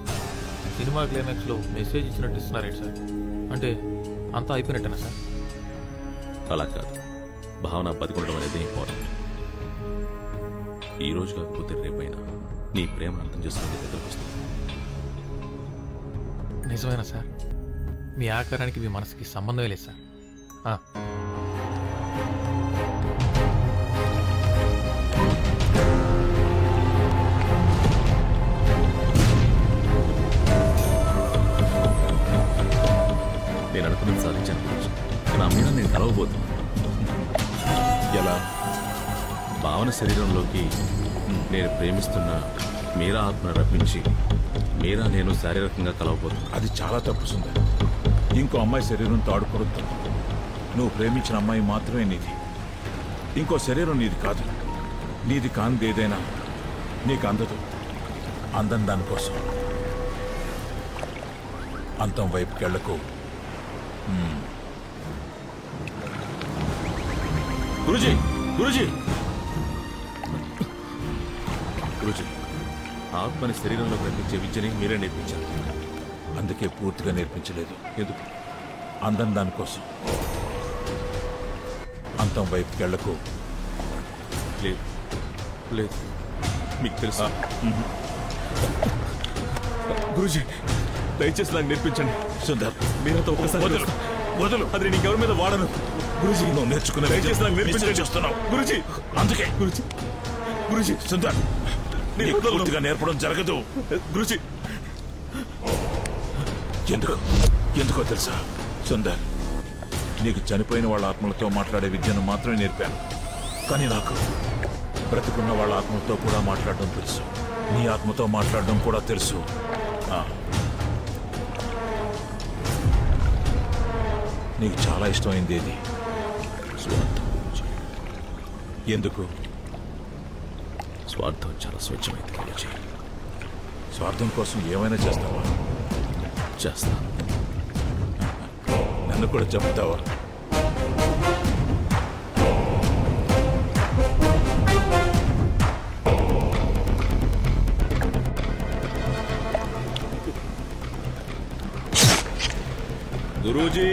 cinema క్లైమాక్స్లో మెసేజ్ ఇచ్చినట్టు ఇస్తున్నారేంటి సార్? అంటే అంతా అయిపోయినట్టేనా సార్? అలా కాదు, భావన బతికొనడం అనేది ఇంపార్టెంట్. ఈ రోజు కాకపోతే రేపైనా నీ ప్రేమ అర్థం చేసుకునే దగ్గరకు వస్తుంది. నిజమేనా సార్? మీ ఆకారానికి మీ మనసుకి సంబంధమే లేదు సార్. నేను అనుకున్నది సాధించాను గురించి. నా మీద నేను కలవబోతున్నాను. ఎలా? భావన శరీరంలోకి నేను ప్రేమిస్తున్న మీరా ఆత్మను రప్పించి మీరా నేను శారీరకంగా కలవబోతున్నా. అది చాలా తప్పు సుందర్. ఇంకో అమ్మాయి శరీరంతో ఆడుకోవద్దు. నువ్వు ప్రేమించిన అమ్మాయి మాత్రమే నీది. ఇంకో శరీరం నీది కాదు. నీది కానిది ఏదైనా నీకు అందదు. అందం దానికోసం అంతం వైపుకెళ్లకు. గురుజీ, గురుజీ, గురుజీ, ఆత్మని శరీరంలో కనిపించే విద్యని మీరే నేర్పించారు. అందుకే పూర్తిగా నేర్పించలేదు. ఎందుకు? అందం దానికోసం, అంతం జీవితం వైపుకి వెళ్ళకు. లేదు లేదు, మీకు తెలుసా గురుజీ, దయచేసి నాకు నేర్పించండి. సుందర్, మీరంతా ఒక్కసారి వదులు, వదులు. అది నేను ఎవరి మీద వాడను. గురుజీ, నువ్వు నేర్చుకునే దయచేసి నాకు నేర్పించండి. చేస్తున్నావు గురుజీ, అందుకే గురుజీ గురుజీ సుందర్, నీకు పూర్తిగా నేర్పడం జరగదు. గురుజీ, ఎందుకో తెలుసా సుందర్, నీకు చనిపోయిన వాళ్ళ ఆత్మలతో మాట్లాడే విద్యను మాత్రమే నేర్పాను. కానీ నాకు బ్రతికున్న వాళ్ళ ఆత్మలతో కూడా మాట్లాడడం తెలుసు. నీ ఆత్మతో మాట్లాడడం కూడా తెలుసు. నీకు చాలా ఇష్టమైంది ఏది? స్వార్థం. ఎందుకు? స్వార్థం చాలా స్వచ్ఛమైంది గురుజీ. స్వార్థం కోసం ఏమైనా చేస్తావా? చేస్తా. నన్ను కూడా చెప్తావా? Guruji,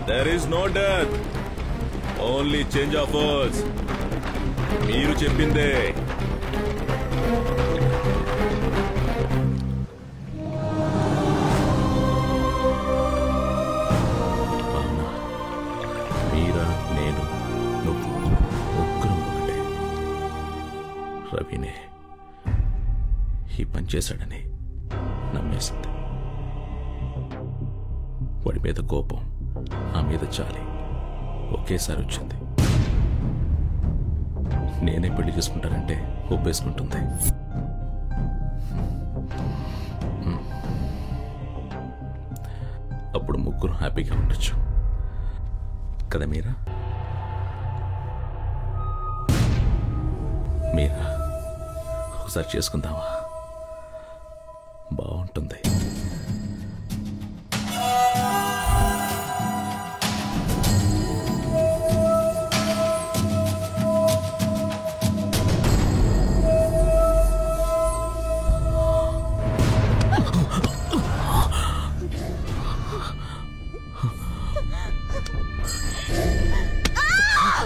there is no death, only change of words. మీరు చెప్పిందే. మీరా, నేను, నువ్వు ముగ్గురం ఒకటే. రవినే ఈ పని చేశాడని నమ్మేసింది. వాడి మీద కోపం, నా మీద చాలి ఒకేసారి వచ్చింది. నేనే పెళ్లి చేసుకుంటానంటే ఒప్పేసుకుంటుంది. అప్పుడు ముగ్గురు హ్యాపీగా ఉండొచ్చు కదా మీరా? మీరా, ఒకసారి చేసుకుందామా? బాగుంటుంది.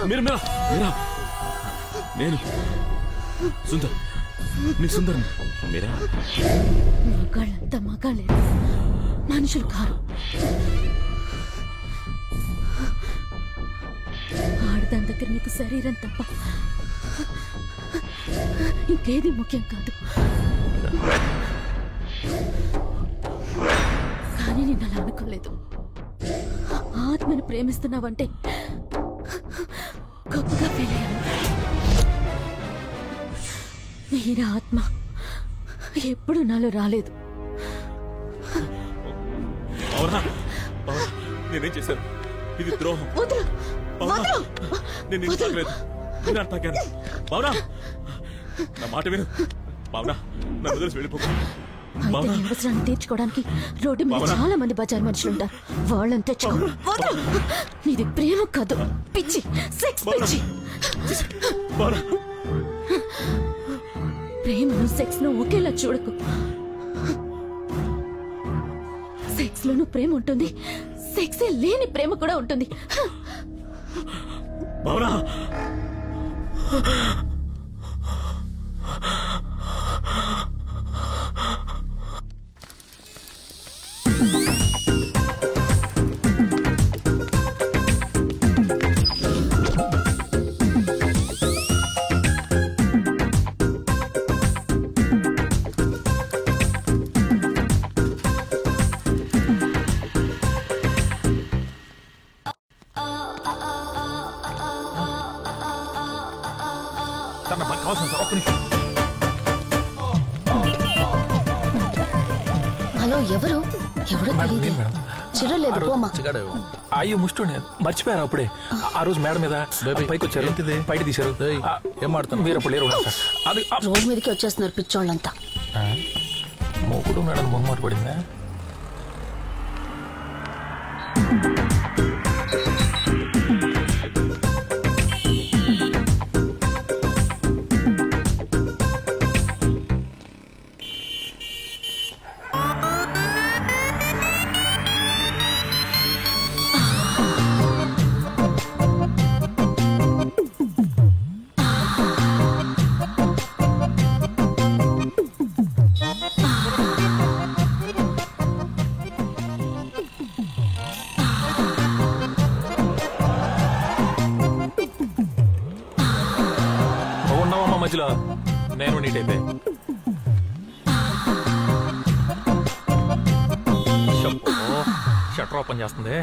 మీరా మీరా మీరా, నేను సుందర్, నీ సుందర్. మీరా, మగాళ్ళంతా మగాళ్ళే, మనుషులు కారు. ఆడదాని దగ్గర నీకు శరీరం తప్ప ఇంకేది ముఖ్యం కాదు. కానీ నేను అలా అనుకోలేదు. ఆత్మను ప్రేమిస్తున్నావంటే గొప్పగా ఫీల్ అయ్యాను. మీరా ఆత్మ ఎప్పుడు నాలో రాలేదు. అవునా? నేనేం చేశాను? ఇది ద్రోహం. నేను తాకలేదు, నేను తాకాను. అవునా? నా మాట విను. అవునా? నన్ను వదిలేసి వెళ్ళిపోకు. అయితే నీ అవసరాన్ని తీర్చుకోవడానికి రోడ్డు మీద చాలా మంది బజార్ మనుషులు ఉంటారు. వాళ్ళని తెచ్చుకో. నీది ప్రేమ కాదు, పిచ్చి, సెక్స్ పిచ్చి. ప్రేమను సెక్స్ ను ఒకేలా చూడకు. సెక్స్ లోనూ ప్రేమ ఉంటుంది, సెక్సే లేని ప్రేమ కూడా ఉంటుంది. భావన, హలో, ఎవరు చిరలేదు పోమా. అయ్యో ముష్టి మర్చిపోయారు అప్పుడే. ఆ రోజు మేడం మీద పైకి వచ్చారు, బయట తీశారు. ఏం మాడుతాను, వీరప్పుడు లేరు. అది రోడ్ మీదకి వచ్చేస్తున్నారు పిచ్చోళ్ళంతా. మూకుడు మేడం మొహమాట పడిందా? మధ్యలో నేను నీట్ అయిపోయి షట్టర్ ఓపెన్ చేస్తుంది.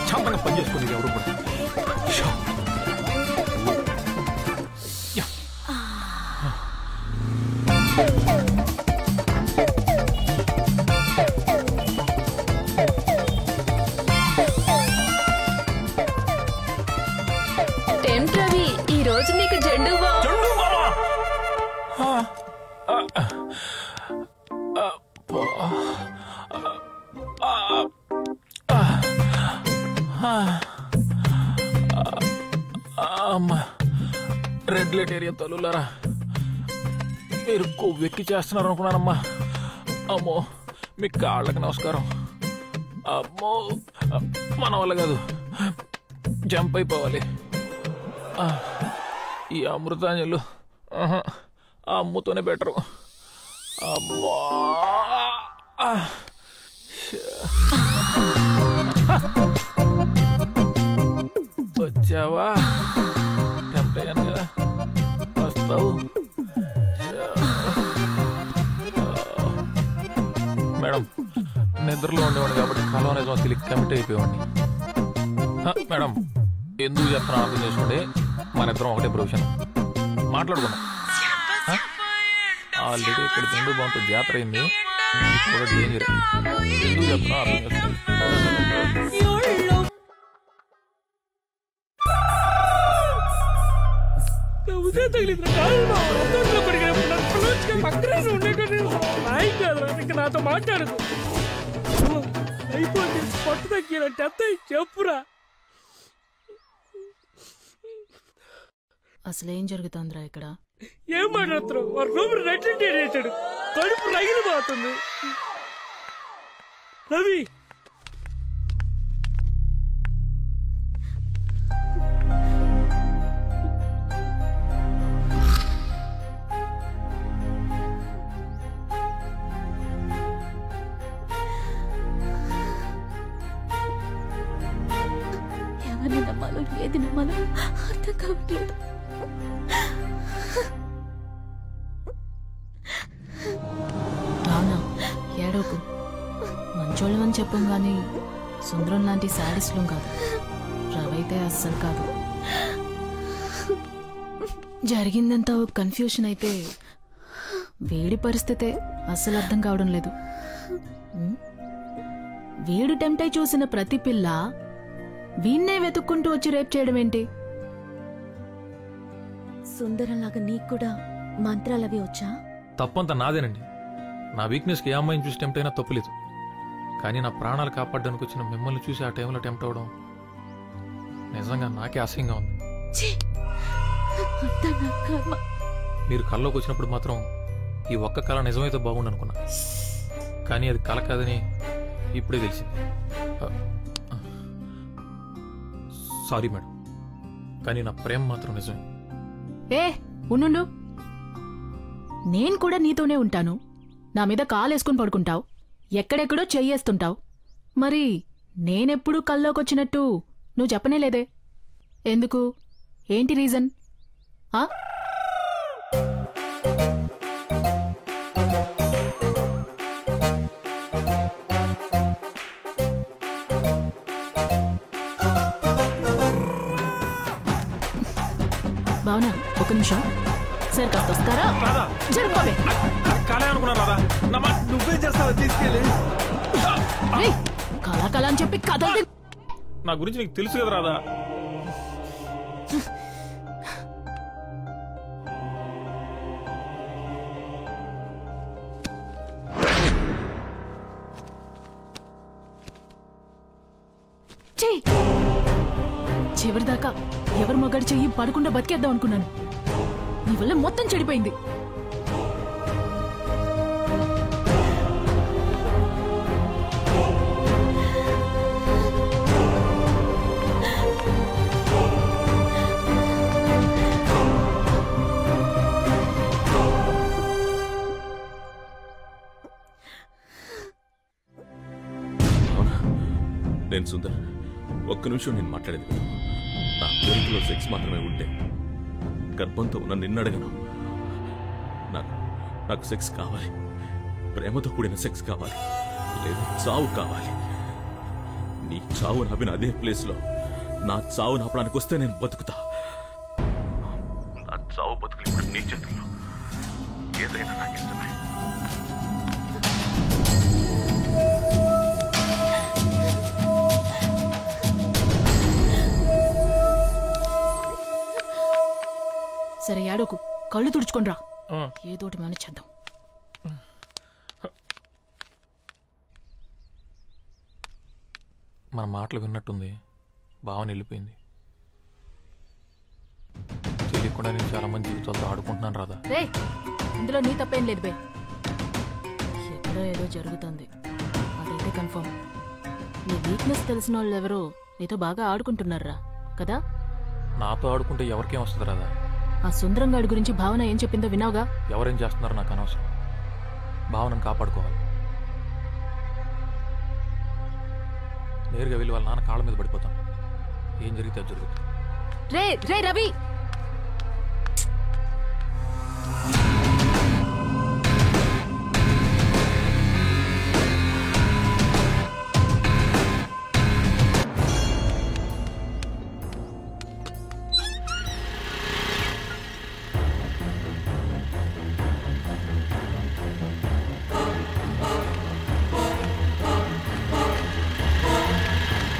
శాంతంగా పని చేసుకుని ఎవరు కూడా రవి ఈ రోజు నీకు జెండు అమ్మా రెడ్ లైట్ ఏరియా తల్లులారా మీరు కొవ్వెక్కి చేస్తున్నారు అనుకున్నానమ్మా. అమ్మో మీ కాళ్ళకి నమస్కారం. అమ్మో మన వల్ల కాదు, జంప్ అయిపోవాలి. ఈ అమృతాంజలు ఆ అమ్ముతోనే బెటరు. అమ్మా వచ్చావా? టెంప్ట్ అయ్యాను కదా, వస్తావు. మేడం నిద్రలో ఉండేవాడిని కాబట్టి కలవ నిజం తెలియక కమిట్ అయిపోయేవాడిని. మేడం ఎందుకు చెప్తున్నా అర్థం చేసుకోండి. మన ఇద్దరం ఒకటే ప్రొఫెషన్, మాట్లాడుకున్నాం. ఆల్రెడీ ఇక్కడ తిండు బాగుంటుంది, జాతర అయింది, కూడా డేంజర్. ఎందుకు చెప్తున్నా అర్థం చేసుకోండి. నాతో మాట్లాడదు అయిపోయింది. పట్టు తగ్గినట్టు ఎంత చెప్పురా. అసలేం జరుగుతుందిరా ఇక్కడ? ఏం మాట్లాడుతున్నావు? వాడు రూమ్ రెట్టింటి వేసాడు, కడుపు రగిలిపోతుంది. రవి ఎవరిని నమ్మాలో ఏది నమ్మాలో అర్థం కావట్లేదు. రానా ఏడోకు, మంచోళ్ళమని చెప్పం గాని సుందరం లాంటి శాడిస్లం కాదు. రవైతే అస్సలు కాదు. జరిగిందంతా కన్ఫ్యూషన్ అయితే వేడి పరిస్థితే అస్సలు అర్థం కావడం లేదు. వీడు టెంప్ట్ అయి చూసిన ప్రతి పిల్ల వీణ్ణే వెతుక్కుంటూ వచ్చి రేప్ చేయడం ఏంటి? సుందరంలాగా నీకు కూడా మంత్రాలవి వచ్చా? తప్పంతా నాదేనండి. నా వీక్నెస్కి ఏ అమ్మాయిని చూసి టెంప్ట్ అయినా తప్పులేదు. కానీ నా ప్రాణాలు కాపాడడానికి వచ్చిన మిమ్మల్ని చూసి ఆ టైంలో టెంప్ట్ అవడం నిజంగా నాకే అసహ్యంగా ఉంది. మీరు కల్లోకి వచ్చినప్పుడు మాత్రం ఈ ఒక్క కళ నిజమైతే బాగుండు అనుకున్నా, కానీ అది కళ కాదని ఇప్పుడే తెలిసింది. సారీ మేడం, కానీ నా ప్రేమ మాత్రం నిజమే. ఏ ఉండు, నేను కూడా నీతోనే ఉంటాను. నా మీద కాలేసుకుని పడుకుంటావు, ఎక్కడెక్కడో చెయ్యేస్తుంటావు. మరి నేనెప్పుడు కల్లోకొచ్చినట్టు నువ్వు చెప్పనే లేదే? ఎందుకు? ఏంటి రీజన్? భావన ఒక నిమిషం, సరే కాస్త వస్తారా? జరుపుకోవే. నువ్వేం చేస్తావో తీసుకెళ్ళి. కళా కళ అని చెప్పి కథ నా గురించి నీకు తెలుసు కదా రాదా? చివరిదాకా ఎవరు మగాడి చెయ్యి పడకుండా బతికేద్దాం అనుకున్నాను. నీ వల్ల మొత్తం చెడిపోయింది. నేను సుందర్, ఒక్క నిమిషం నేను మాట్లాడేది. నా పేరులో సెక్స్ మాత్రమే ఉంటే గర్భంతో ఉన్న నిన్నడగను. నాకు సెక్స్ కావాలి, ప్రేమతో కూడిన సెక్స్ కావాలి, లేదా చావు కావాలి. నీ చావు నవ్విన అదే ప్లేస్లో నా చావు నాపడానికి వస్తే నేను బతుకుతా. నా చావు బతుకులు ఇప్పుడు నీ చేతుల్లో. ఏదైనా నాకు ఇష్టమే. సరే ఏడోకు, కళ్ళు తుడుచుకోనరా. ఏదోటి మన చేద్దాం. మన మాటలు విన్నట్టుంది. భావన వెళ్ళిపోయింది. తెలియకుండా నేను చాలా మంది జీవితాలతో ఆడుకుంటున్నాను రాదా. రే, ఇందులో నీ తప్పేం లేదు బే. ఎక్కడో ఏదో జరుగుతుంది, అదైతే కన్ఫర్మ్. నీ వీక్నెస్ తెలిసిన వాళ్ళు ఎవరో నీతో బాగా ఆడుకుంటున్నారా కదా. నాతో ఆడుకుంటే ఎవరికేం వస్తుంది రాదా. ఆ సుందరంగాడి గురించి భావన ఏం చెప్పిందో విన్నావుగా. ఎవరేం చేస్తున్నారో నాకు అనవసరం. భావనను కాపాడుకోవాలి. నేరుగా వెళ్ళి వాళ్ళ నాన్న కాళ్ళ మీద పడిపోతాను. ఏం జరిగితే అది జరుగుతుంది. రే రే రవి,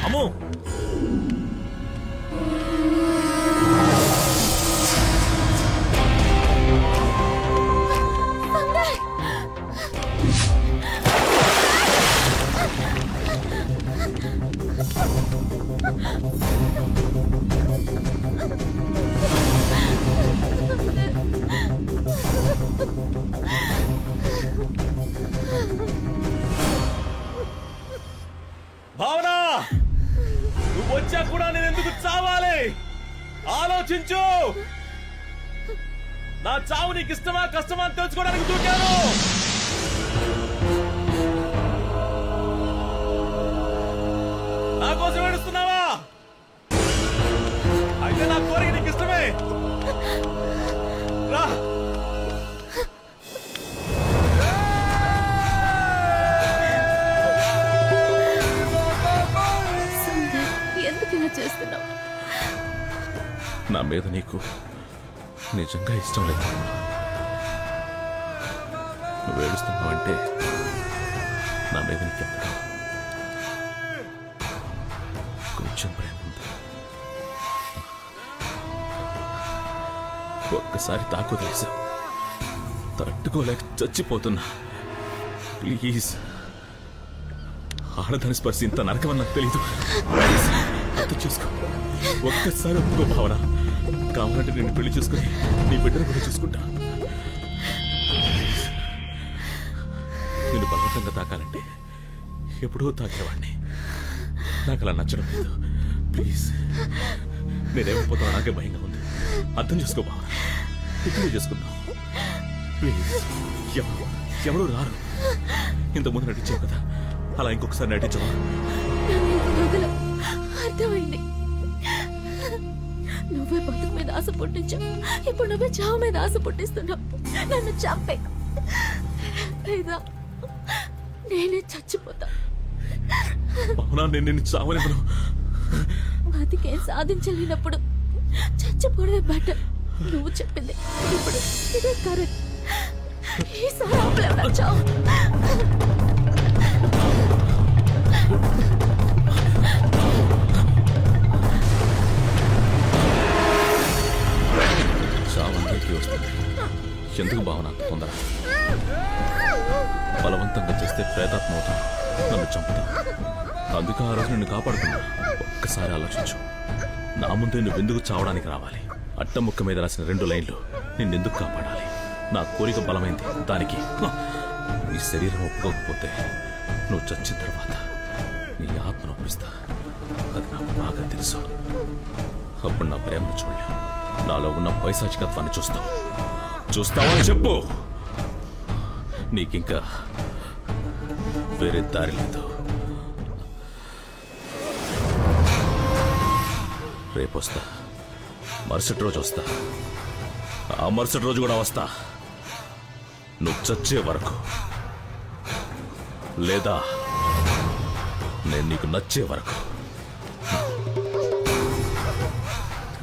అమ్మో భావన, నువ్వు వచ్చా కూడా నేను ఎందుకు చావాలి? ఆలోచించు. నా చావు నీకు ఇష్టమా కష్టమా అని తెలుసుకోవడానికి దూకాను. నా కోసం ఏడుస్తున్నావా? అయితే నా కోరిక నీకు ఇష్టమే. రా. చేస్తున్నావు? నా మీద నీకు నిజంగా ఇష్టం లేదు. నువ్వు ఏడుస్తున్నావంటే నా మీద నీకెక్కడ కొంచెం ప్రేమ ఉంది. ఒక్కసారి తాకు తెలుసా, తట్టుకోలేక చచ్చిపోతున్నా. ప్లీజ్, ఆడదాని స్పర్శ ఇంత నరకమని నాకు తెలీదు. అర్థం చేసుకో. ఒక్కసారి ఒప్పుకో భావన. కావాలంటే నేను పెళ్లి చేసుకుని నీ బిడ్డను కూడా చూసుకుంటా. నేను బలవంతంగా తాకాలంటే ఎప్పుడో తాకేవాడిని. నాకు అలా నచ్చడం లేదు. ప్లీజ్, నేనేమైపోతావు నాకే భయంగా ఉంది. అర్థం చేసుకో భావన. ఇప్పుడే చేసుకుందాం ప్లీజ్. ఎవరు రారు. ఇంతకుముందు నటించావు కదా, అలా ఇంకొకసారి నటించవా? అర్థమైంది. నువ్వే బతుకు మీద ఆశ పుట్టించావు, ఇప్పుడు నువ్వే చావు మీద ఆశ పుట్టిస్తున్నావు. నన్ను చంపే, లేదా నేనే చచ్చిపోతా. అవునా, నేను నిన్ను చావనివ్వను. బతికేం సాధించలేనప్పుడు చచ్చిపోవడమే బెటర్. నువ్వు చెప్పింది ఇప్పుడు ఇదే కరెక్ట్. ఈసారి ఆపలేవు చావు. చావందరికీ వస్తుంది. ఎందుకు భావన అంత తొందర? బలవంతంగా చేస్తే ప్రేతాత్మ అవుతాం, నన్ను చంపుతాం. అందుకే ఆ రోజు నిన్ను కాపాడుకున్నా. ఒక్కసారి ఆలోచించు. నా ముందే నువ్వెందుకు చావడానికి రావాలి? అట్టముక్క మీద రాసిన 2 లైన్లు నిన్నెందుకు కాపాడాలి? నా కోరిక బలమైంది. దానికి నీ శరీరం ఒప్పుకోకపోతే నువ్వు చచ్చిన తర్వాత నీ ఆత్మను ఒప్పిస్తా. అది నాకు బాగా తెలుసు. అప్పుడు నా ప్రేమను చూడలేవు. నాలో ఉన్న పైశాచికత్వాన్ని చూస్తావని చెప్పు. నీకింకా వేరే దారి లేదు. రేపు వస్తా, మరుసటి రోజు వస్తా, ఆ మరుసటి రోజు కూడా వస్తా. నువ్వు చచ్చే వరకు, లేదా నేను నీకు నచ్చే వరకు.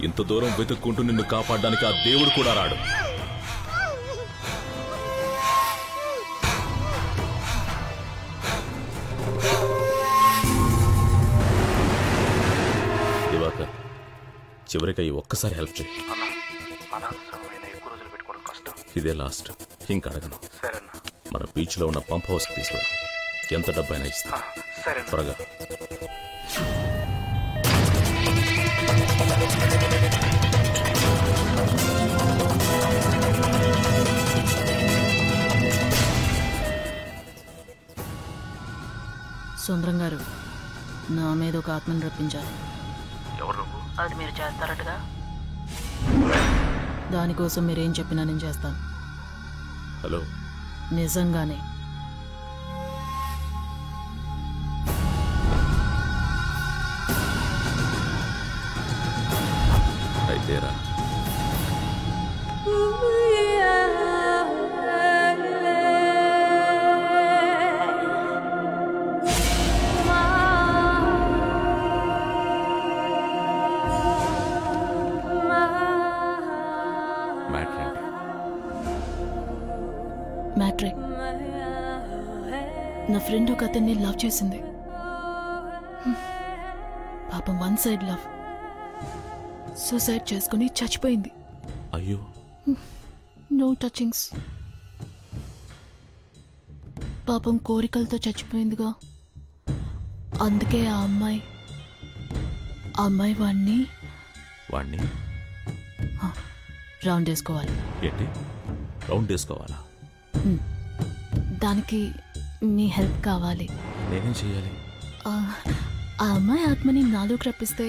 ఇంత దూరం వెతుక్కుంటూ నిన్ను కాపాడడానికి ఆ దేవుడు కూడా రాడు. దివాకర్, చివరిగా ఈ ఒక్కసారి హెల్ప్ చేయి. ఇదే లాస్ట్, ఇంక అడగను. మన బీచ్ లో ఉన్న పంప్ హౌస్ తీసుకురా, ఎంత డబ్బైనా ఇస్తా. త్వరగా. సుందరం గారు, నా మీద ఒక ఆత్మను రప్పించారు. ఎవరు? అది మీరు చేస్తారటగా. దానికోసం మీరేం చెప్పినా నేను చేస్తాను. హలో, నిజంగానే. అయితేరా. మ్యాట్రే, నా ఫ్రెండ్ ఒక అతన్ని లవ్ చేసింది. పాపం వన్ సైడ్ లవ్. సూసైడ్ చేసుకుని చచ్చిపోయింది. అయ్యో. No touchings. పాపం కోరికలతో చచ్చిపోయిందిగా. అందుకే ఆ అమ్మాయి వాణ్ణి రౌండ్ వేసుకోవాలి. ఏంటి రౌండ్ వేసుకోవాలా? దానికి మీ హెల్ప్ కావాలి. నేనేం చేయాలి? ఆ అమ్మాయి ఆత్మని నాలోకి రప్పిస్తే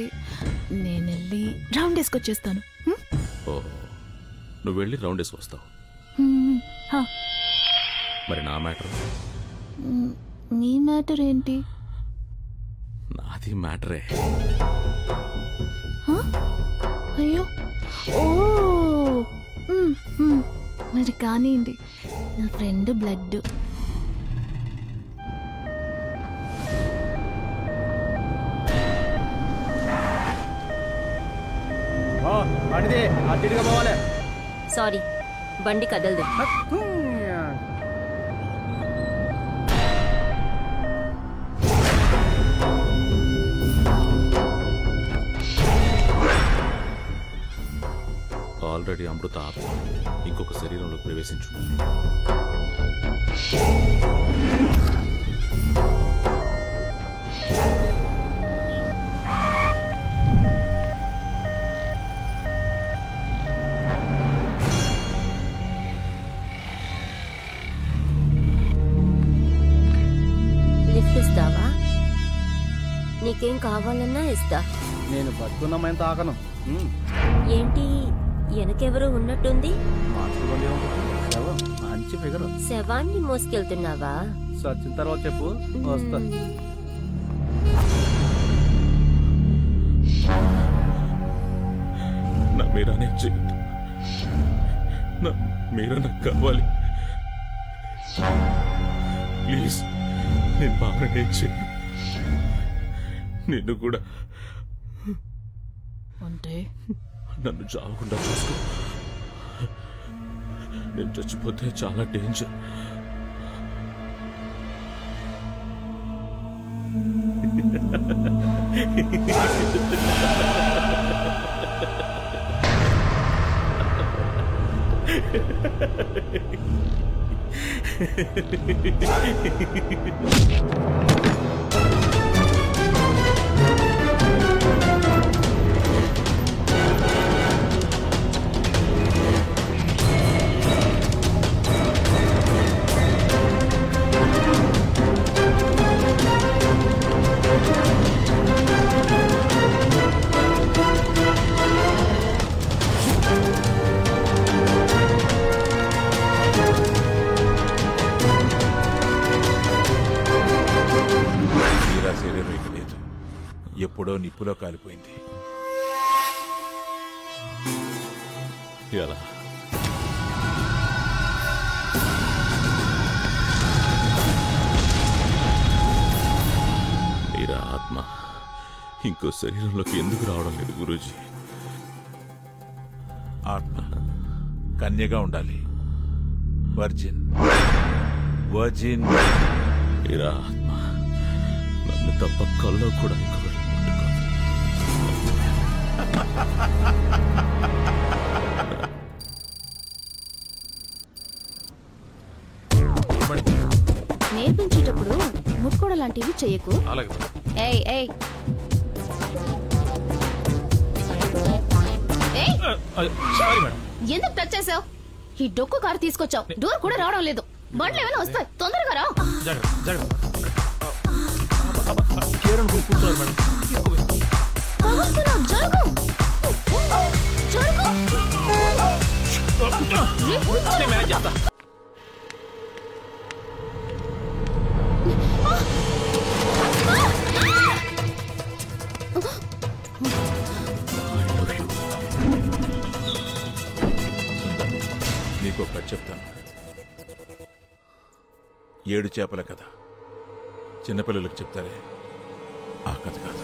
నేను వెళ్ళి రౌండ్ వేసుకొచ్చేస్తాను. ఓ, నువ్వు వెళ్ళి రౌండ్ వేసుకొస్తావు. మరి నా మ్యాటర్? నీ మ్యాటర్ ఏంటి? నాది మ్యాటరే. అయ్యో, ఓ మరి కానివ్వండి. నా ఫ్రెండ్ బ్లడ్. సారీ, బండి కదలదు. ఆల్రెడీ అమృత ఆత్మ ఇంకొక శరీరంలో ప్రవేశించు. లిఫ్ట్ ఇస్తావా? నీకేం కావాలన్నా ఇస్తా. నేను బతుకున్నామని తాకను. ఏంటి వెనకెవరో ఉన్నట్టుంది? మంచి ఫిగర్. శవాన్ని మోసుకెళ్తున్నావా? సచిన తర్వాత చెప్పు, వస్తా. నా మీరానే చెయ్యదు. నా మీరా నాకు కావాలి. ప్లీజ్, నేను బాగానే చెయ్యి. నిన్ను కూడా అంటే నన్ను చావకుండా చూసుకో. నేను చచ్చిపోతే చాలా డేంజర్. శరీరం ఇక లేదు, ఎప్పుడో నిప్పులో కాలిపోయింది. ఎలా? మీరా ఆత్మ ఇంకో శరీరంలోకి ఎందుకు రావడం లేదు గురూజీ? ఆత్మ కన్యగా ఉండాలి. Virgin virgin. మీరా ఆత్మ నన్ను తప్ప కల్లో కూడా ఇంకొకటి ముట్టుకోదు. నేర్పించేటప్పుడు ముట్టుకోవడం లాంటివి చెయ్యకు. ఏయ్ ఏయ్ ఎందుకు టచ్ చేసావు? ఈ డొక్కు కారు తీసుకొచ్చావు, డోర్ కూడా రావడం లేదు. బండ్లు ఏమైనా వస్తాయి, తొందరగా రా. నీకు కథ చెప్తాను. 7 చేపల కథ. చిన్నపిల్లలకు చెప్తారే ఆ కథ కాదు.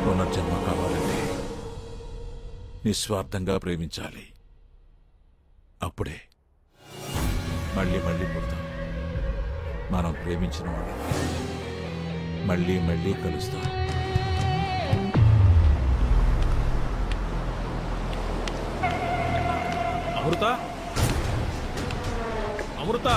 పునర్జన్మ కావాలంటే నిస్వార్థంగా ప్రేమించాలి. అప్పుడే మళ్ళీ మళ్ళీ పుడతాం. మనం ప్రేమించిన వాళ్ళు మళ్ళీ మళ్ళీ కలుస్తాం. అమృత, అమృత,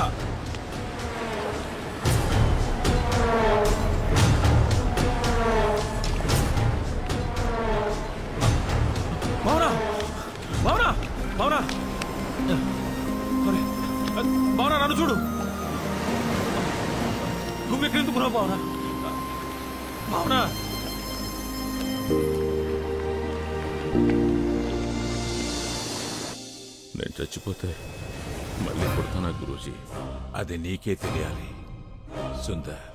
భావన, భావన, భావన, భావన నన్ను చూడు. నువ్వెక్కడెందుకున్నావు భావన? భావన, నేను చచ్చిపోతే మళ్ళీ పుడతానా గురూజీ? అది నీకే తెలియాలి సుందర్.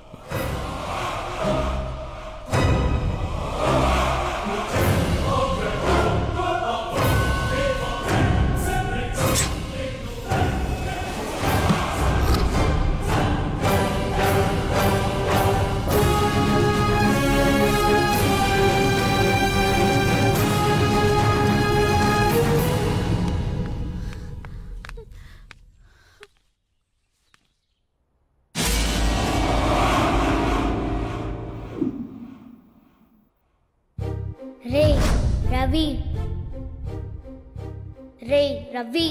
రవి,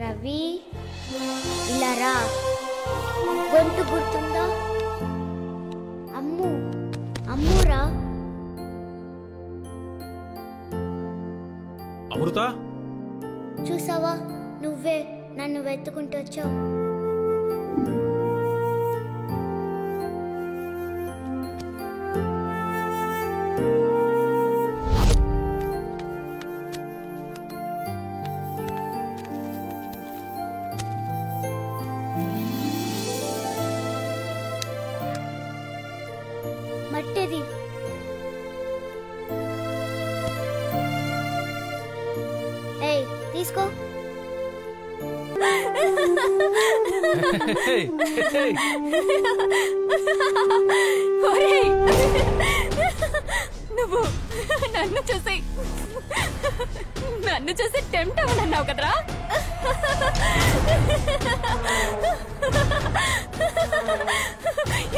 రవి ఇలా రా. గొంతు గుర్తుందా? అమ్ము, అమ్మురా. అమృత, చూసావా, నువ్వే నన్ను వెతుకుంటూ వచ్చావు. మట్టిది. ఏయ్, తీసుకో. నువ్వు నన్ను చూసి టెంప్ట్ అవ్వనన్నావు కదరా?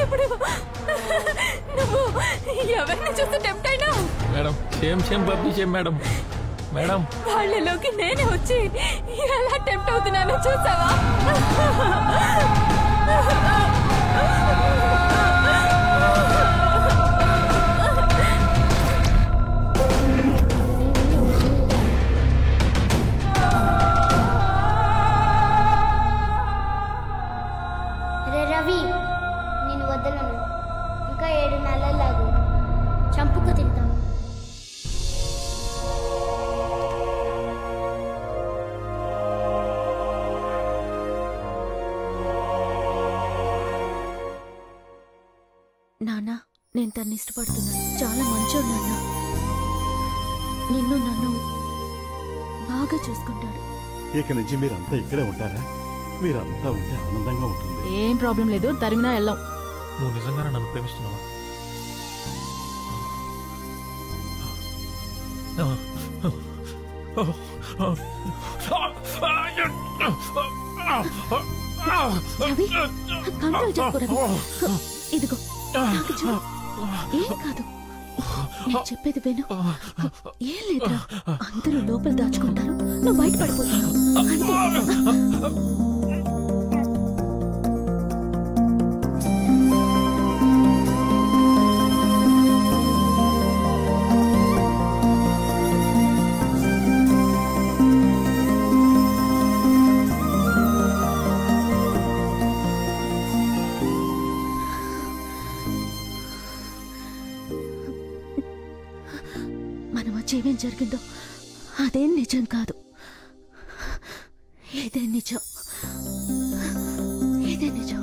ఇప్పుడు నువ్వు ఎవరిని చూసి టెంప్ట్ అయినావు? మేడం, సేమ్ బబ్బీ సేమ్ మేడం. మేడం, వాళ్ళలోకి నేనే వచ్చి ఎలా టెంప్ట్ అవుతున్నానో చూసావా? రవి, నేను వదలను. ఇంకా 7 నెలలాగు చంపుకు తింటాను. తన్ని ఇష్టపడుతున్నాను. చాలా మంచోడు నాన్న. నిన్ను నన్ను బాగా చూసుకుంటాడు. ఇక నుంచి మీరంతా ఇక్కడే ఉంటారా? మీరంతా ఉంటే ఆనందంగా ఉంటుంది. ఏం ప్రాబ్లం లేదు, తరిమినా వెళ్ళాం. నువ్వు నిజంగానే నన్ను ప్రేమిస్తున్నావా? రవి, కంట్రోల్ చేసుకో రవి. ఇదిగో నాకు చూడు. ఏం కాదు, నేను చెప్పేది విను. ఏం లేదురా, అందరూ లోపల దాచుకుంటారు, నువ్వు బయట పడిపోతావు అంతే. మన మధ్య ఏమేం జరిగిందో అదేం నిజం కాదు. ఇదే నిజం, ఇదే నిజం.